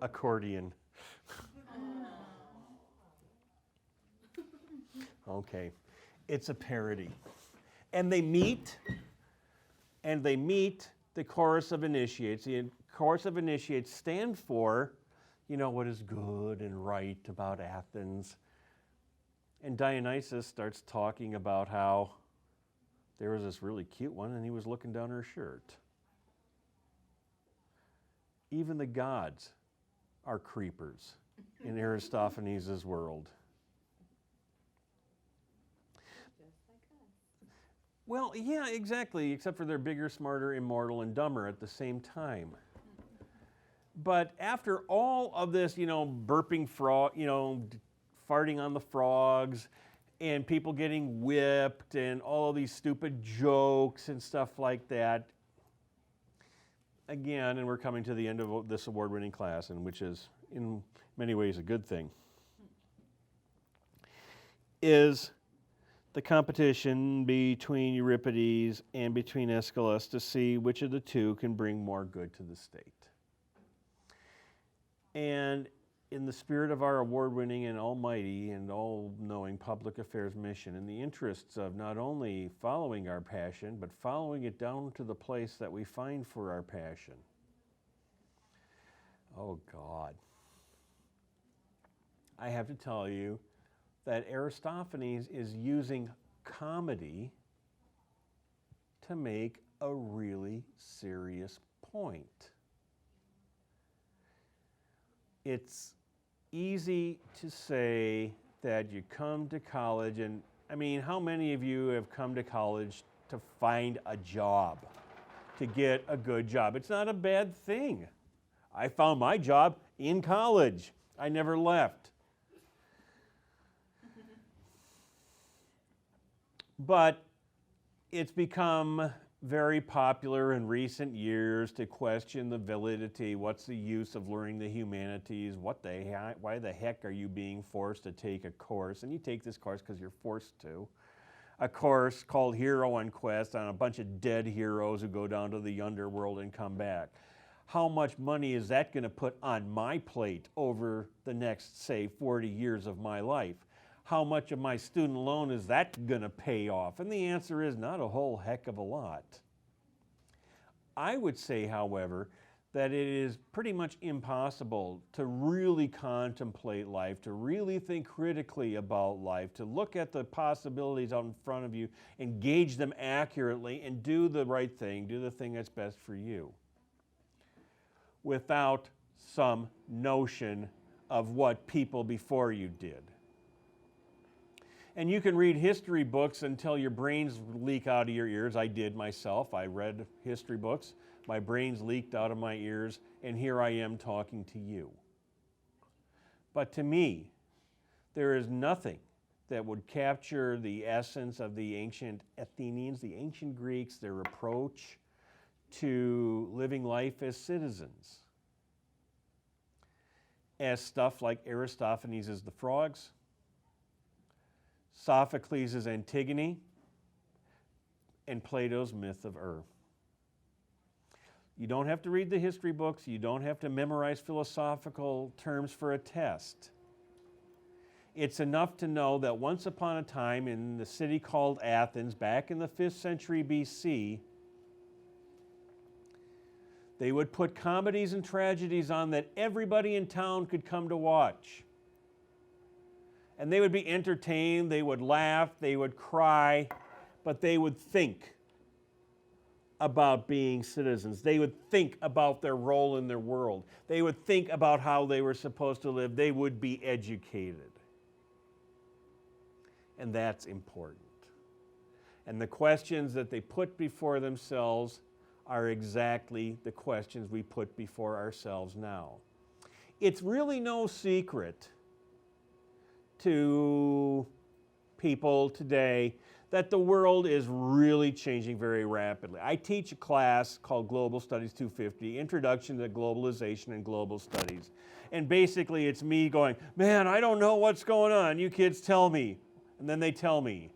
accordion." Okay, it's a parody. And they meet the chorus of initiates. The chorus of initiates stand for, what is good and right about Athens. And Dionysus starts talking about how there was this really cute one and he was looking down her shirt. Even the gods are creepers in Aristophanes' world. Well, yeah, exactly, except for they're bigger, smarter, immortal, and dumber at the same time. But after all of this, burping frog, farting on the frogs, and people getting whipped, and all of these stupid jokes and stuff like that, again, and we're coming to the end of this award-winning class, and which is in many ways a good thing, is the competition between Euripides and between Aeschylus to see which of the two can bring more good to the state. And in the spirit of our award-winning and almighty and all-knowing public affairs mission, in the interests of not only following our passion, but following it down to the place that we find for our passion. Oh, God. I have to tell you that Aristophanes is using comedy to make a really serious point. It's easy to say that you come to college, and I mean, how many of you have come to college to find a job, to get a good job? It's not a bad thing. I found my job in college. I never left. But it's become very popular in recent years to question the validity. What's the use of learning the humanities? Why the heck are you being forced to take a course? And you take this course because you're forced to. A course called Hero and Quest on a bunch of dead heroes who go down to the underworld and come back. How much money is that going to put on my plate over the next, say, 40 years of my life? How much of my student loan is that going to pay off? And the answer is not a whole heck of a lot. I would say, however, that it is pretty much impossible to really contemplate life, to really think critically about life, to look at the possibilities out in front of you and gauge them accurately and do the right thing, do the thing that's best for you, without some notion of what people before you did. And you can read history books until your brains leak out of your ears. I did myself. I read history books. My brains leaked out of my ears, and here I am talking to you. But to me, there is nothing that would capture the essence of the ancient Athenians, the ancient Greeks, their approach to living life as citizens, as stuff like Aristophanes' The Frogs, Sophocles' Antigone, and Plato's Myth of Earth. You don't have to read the history books. You don't have to memorize philosophical terms for a test. It's enough to know that once upon a time in the city called Athens, back in the 5th century BC, they would put comedies and tragedies on that everybody in town could come to watch. And they would be entertained, they would laugh, they would cry, but they would think about being citizens. They would think about their role in their world. They would think about how they were supposed to live. They would be educated. And that's important. And the questions that they put before themselves are exactly the questions we put before ourselves now. It's really no secret to people today that the world is really changing very rapidly. I teach a class called Global Studies 250, Introduction to Globalization and Global Studies. And basically it's me going, man, I don't know what's going on. You kids tell me. And then they tell me.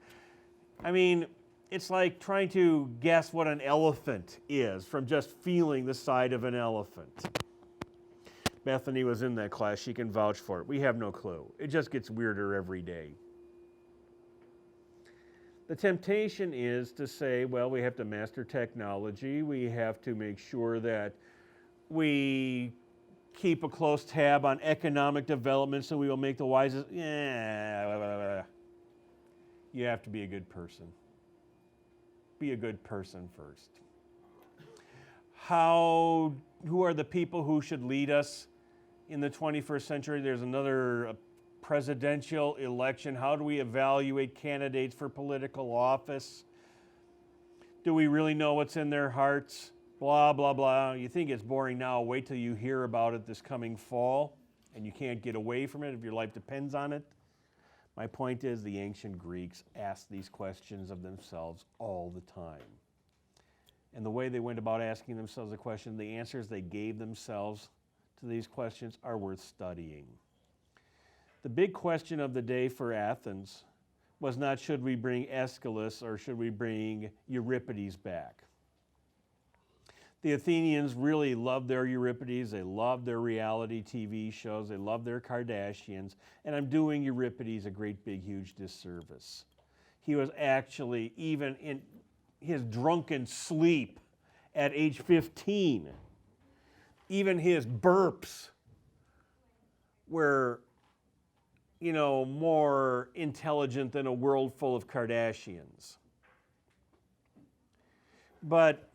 I mean, it's like trying to guess what an elephant is from just feeling the side of an elephant. Bethany was in that class. She can vouch for it. We have no clue. It just gets weirder every day. The temptation is to say, well, we have to master technology. We have to make sure that we keep a close tab on economic development so we will make the wisest. Yeah. You have to be a good person. Be a good person first. Who are the people who should lead us in the 21st century? There's another presidential election. How do we evaluate candidates for political office? Do we really know what's in their hearts? Blah, blah, blah. You think it's boring now. Wait till you hear about it this coming fall, and you can't get away from it if your life depends on it. My point is the ancient Greeks asked these questions of themselves all the time. And the way they went about asking themselves a question, the answers they gave themselves to these questions are worth studying. The big question of the day for Athens was not should we bring Aeschylus or should we bring Euripides back. The Athenians really loved their Euripides, they loved their reality TV shows, they loved their Kardashians, and I'm doing Euripides a great big huge disservice. He was actually, even in his drunken sleep at age 15, even his burps were, more intelligent than a world full of Kardashians. But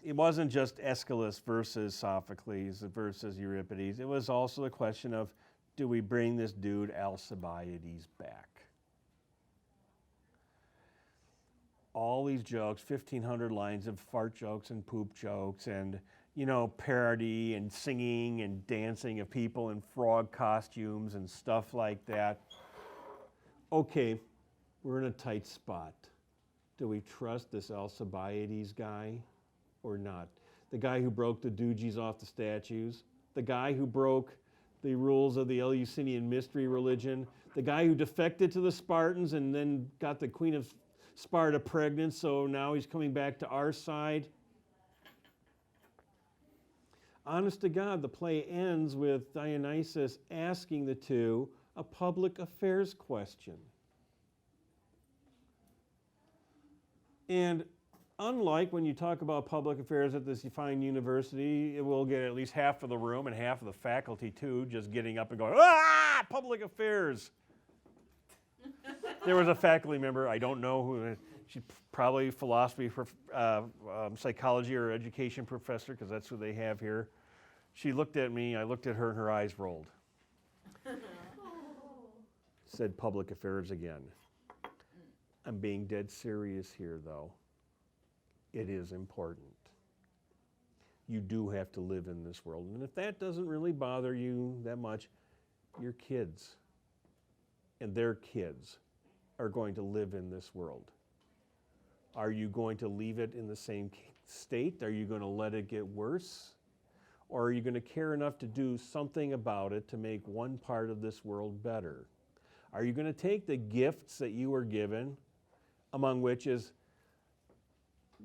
it wasn't just Aeschylus versus Sophocles versus Euripides. It was also the question of, do we bring this dude Alcibiades back? All these jokes, 1,500 lines of fart jokes and poop jokes and, parody and singing and dancing of people in frog costumes and stuff like that. Okay, we're in a tight spot. Do we trust this Alcibiades guy or not? The guy who broke the doogies off the statues, the guy who broke the rules of the Eleusinian Mystery religion, the guy who defected to the Spartans and then got the Queen of Sparta pregnant, so now he's coming back to our side. Honest to God, the play ends with Dionysus asking the two a public affairs question. And unlike when you talk about public affairs at this fine university, it will get at least half of the room and half of the faculty too, just getting up and going, ah, public affairs. There was a faculty member, I don't know who, she's probably philosophy, psychology or education professor, because that's who they have here. She looked at me, I looked at her, and her eyes rolled. Said public affairs again. I'm being dead serious here, though. It is important. you do have to live in this world. And if that doesn't really bother you that much, your kids and their kids are going to live in this world. Are you going to leave it in the same state? Are you going to let it get worse? Or are you going to care enough to do something about it to make one part of this world better? Are you going to take the gifts that you were given, among which is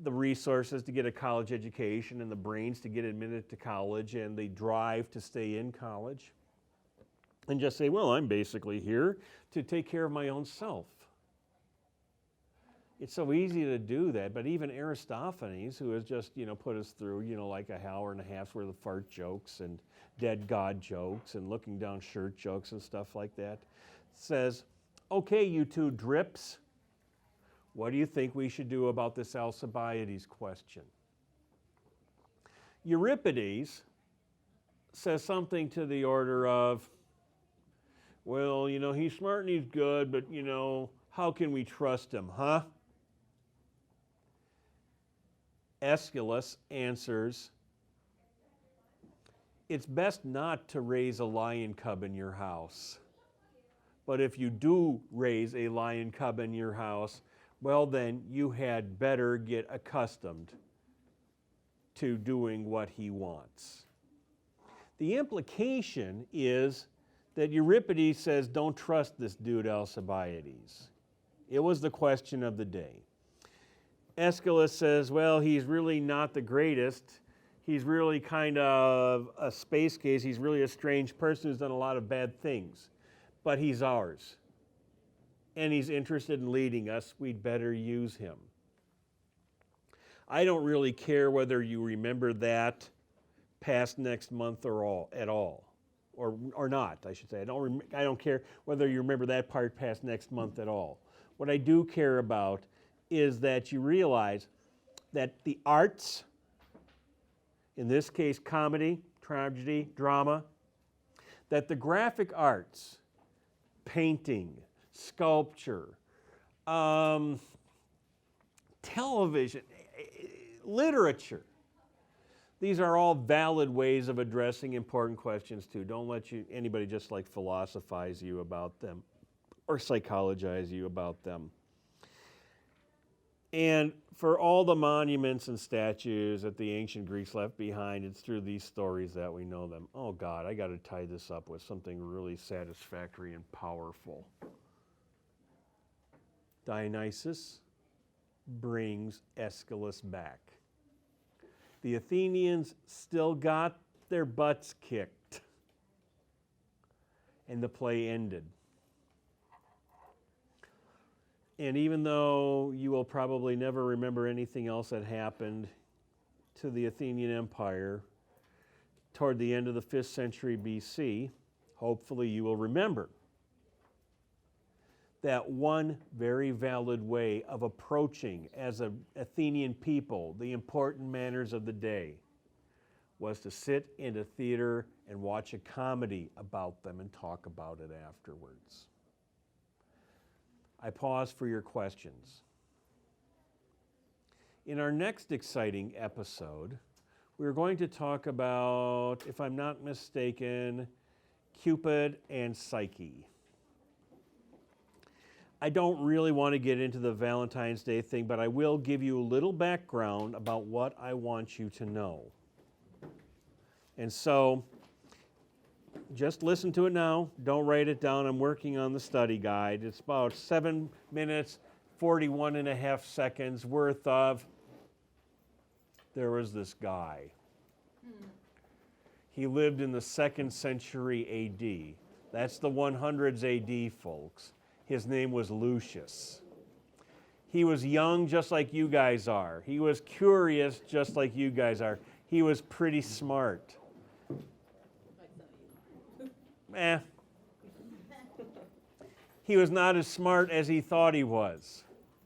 the resources to get a college education and the brains to get admitted to college and the drive to stay in college, and just say, well, I'm basically here to take care of my own self? It's so easy to do that, but even Aristophanes, who has just, put us through, like an hour and a half's worth of fart jokes and dead God jokes and looking down shirt jokes and stuff like that, says, okay, you two drips, what do you think we should do about this Alcibiades question? Euripides says something to the order of, well, he's smart and he's good, but, how can we trust him, huh? Aeschylus answers, it's best not to raise a lion cub in your house. But if you do raise a lion cub in your house, well then you had better get accustomed to doing what he wants. The implication is that Euripides says, don't trust this dude Alcibiades. It was the question of the day. Aeschylus says, well, he's really not the greatest. He's really kind of a space case. He's really a strange person who's done a lot of bad things. But he's ours. And he's interested in leading us. We'd better use him. I don't really care whether you remember that past next month at all. Or not, I should say. I don't care whether you remember that part past next month at all. What I do care about is that you realize that the arts, in this case comedy, tragedy, drama, that the graphic arts, painting, sculpture, television, literature, these are all valid ways of addressing important questions too. Don't let anybody just philosophize you about them or psychologize you about them. And for all the monuments and statues that the ancient Greeks left behind, it's through these stories that we know them. Oh God, I got to tie this up with something really satisfactory and powerful. Dionysus brings Aeschylus back. The Athenians still got their butts kicked, and the play ended. And even though you will probably never remember anything else that happened to the Athenian Empire toward the end of the 5th century BC, hopefully you will remember that one very valid way of approaching, as an Athenian people, the important manners of the day was to sit in a theater and watch a comedy about them and talk about it afterwards. I pause for your questions. In our next exciting episode, we're going to talk about, if I'm not mistaken, Cupid and Psyche. I don't really want to get into the Valentine's Day thing, but I will give you a little background about what I want you to know. And so, just listen to it now. Don't write it down. I'm working on the study guide. It's about 7 minutes, 41 and a half seconds worth of, there was this guy. He lived in the 2nd century AD. That's the 100s AD, folks. His name was Lucius. He was young just like you guys are. He was curious just like you guys are. He was pretty smart. He was not as smart as he thought he was.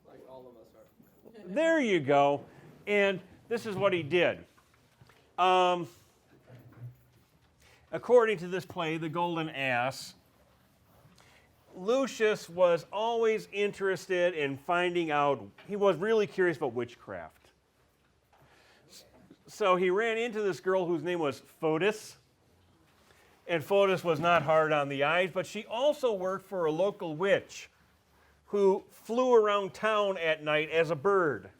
Like all of us are. There you go. And this is what he did. According to this play, The Golden Ass, Lucius was always interested in finding out, he was really curious about witchcraft. So he ran into this girl whose name was Fotis. And Fotis was not hard on the eyes, but she also worked for a local witch who flew around town at night as a bird.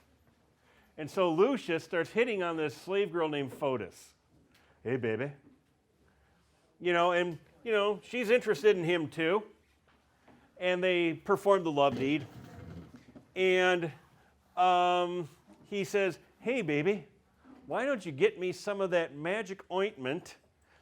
And so Lucius starts hitting on this slave girl named Fotis. Hey, baby. And she's interested in him too. And they perform the love deed. And he says, hey, baby, why don't you get me some of that magic ointment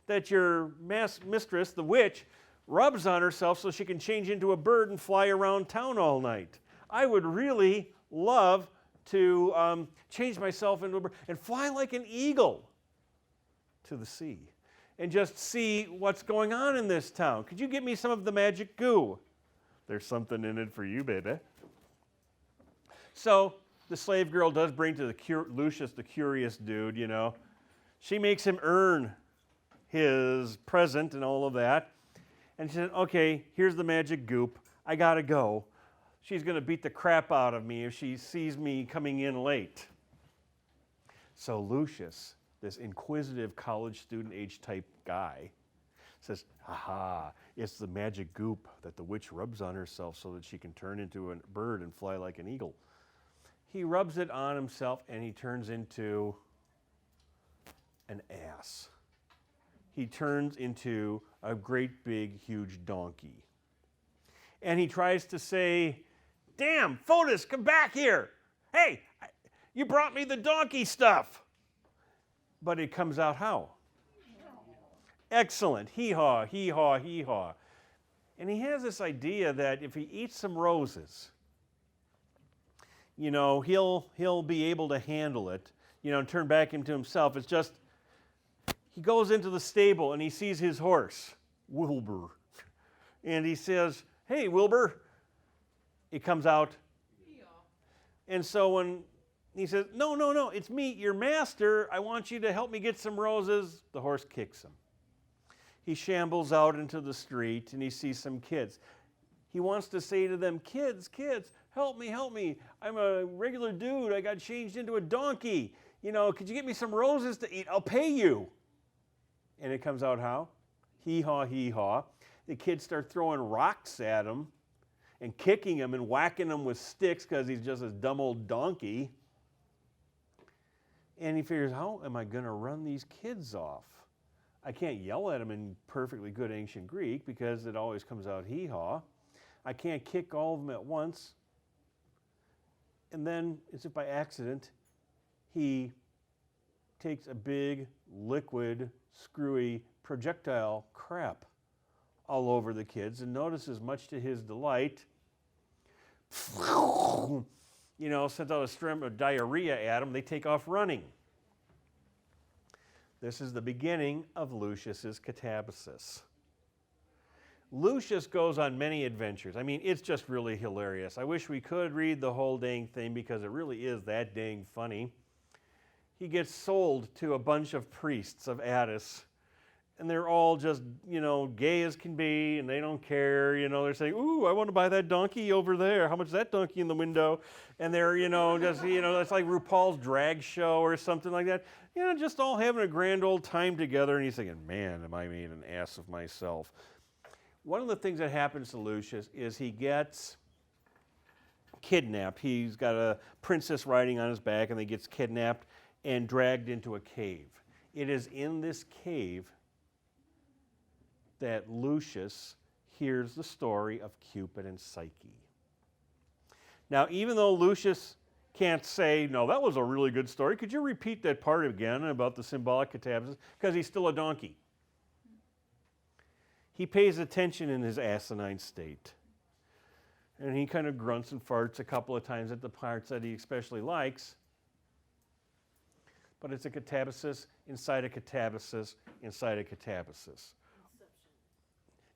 that your mistress, the witch, rubs on herself so she can change into a bird and fly around town all night? I would really love to change myself into a bird and fly like an eagle to the sea and just see what's going on in this town. Could you get me some of the magic goo? There's something in it for you, baby. So the slave girl does bring to Lucius, the curious dude, She makes him earn his present and all of that. And she said, okay, here's the magic goop. I got to go. She's going to beat the crap out of me if she sees me coming in late. So Lucius, this inquisitive college student age type guy, says, aha, it's the magic goop that the witch rubs on herself so that she can turn into a bird and fly like an eagle. He rubs it on himself and he turns into an ass. He turns into a great big huge donkey. And he tries to say, damn, Fotis, come back here. Hey, you brought me the donkey stuff. But it comes out how? Excellent. Hee-haw, hee-haw, hee-haw. And he has this idea that if he eats some roses, he'll be able to handle it, and turn back into himself. It's just, he goes into the stable and he sees his horse, Wilbur. And he says, hey, Wilbur. It comes out. And so when he says, no, it's me, your master. I want you to help me get some roses. The horse kicks him. He shambles out into the street and he sees some kids. He wants to say to them, kids, help me. I'm a regular dude. I got changed into a donkey. Could you get me some roses to eat? I'll pay you. And it comes out how? Hee-haw, hee-haw. The kids start throwing rocks at him and kicking him and whacking him with sticks because he's just a dumb old donkey. And he figures, how am I going to run these kids off? I can't yell at them in perfectly good ancient Greek because it always comes out hee-haw. I can't kick all of them at once. And then, as if by accident, he takes a big, liquid, screwy projectile crap all over the kids and notices, much to his delight, sent out a stream of diarrhea at them. They take off running. This is the beginning of Lucius's catabasis. Lucius goes on many adventures. I mean, it's just really hilarious. I wish we could read the whole dang thing because it really is that dang funny. He gets sold to a bunch of priests of Attis, and they're all just, gay as can be, and they don't care. They're saying, ooh, I want to buy that donkey over there. How much is that donkey in the window? And they're, just, it's like RuPaul's drag show or something like that. Just all having a grand old time together. And he's thinking, man, am I made an ass of myself. One of the things that happens to Lucius is he gets kidnapped. He's got a princess riding on his back, and he gets kidnapped and dragged into a cave. It is in this cave that Lucius hears the story of Cupid and Psyche. Now, even though Lucius can't say, no, that was a really good story, could you repeat that part again about the symbolic catabasis? Because he's still a donkey. He pays attention in his asinine state. And he kind of grunts and farts a couple of times at the parts that he especially likes. But it's a catabasis inside a catabasis inside a catabasis.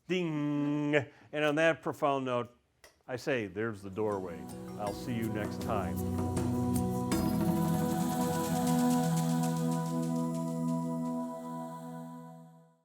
Ding! And on that profound note, I say, there's the doorway. I'll see you next time.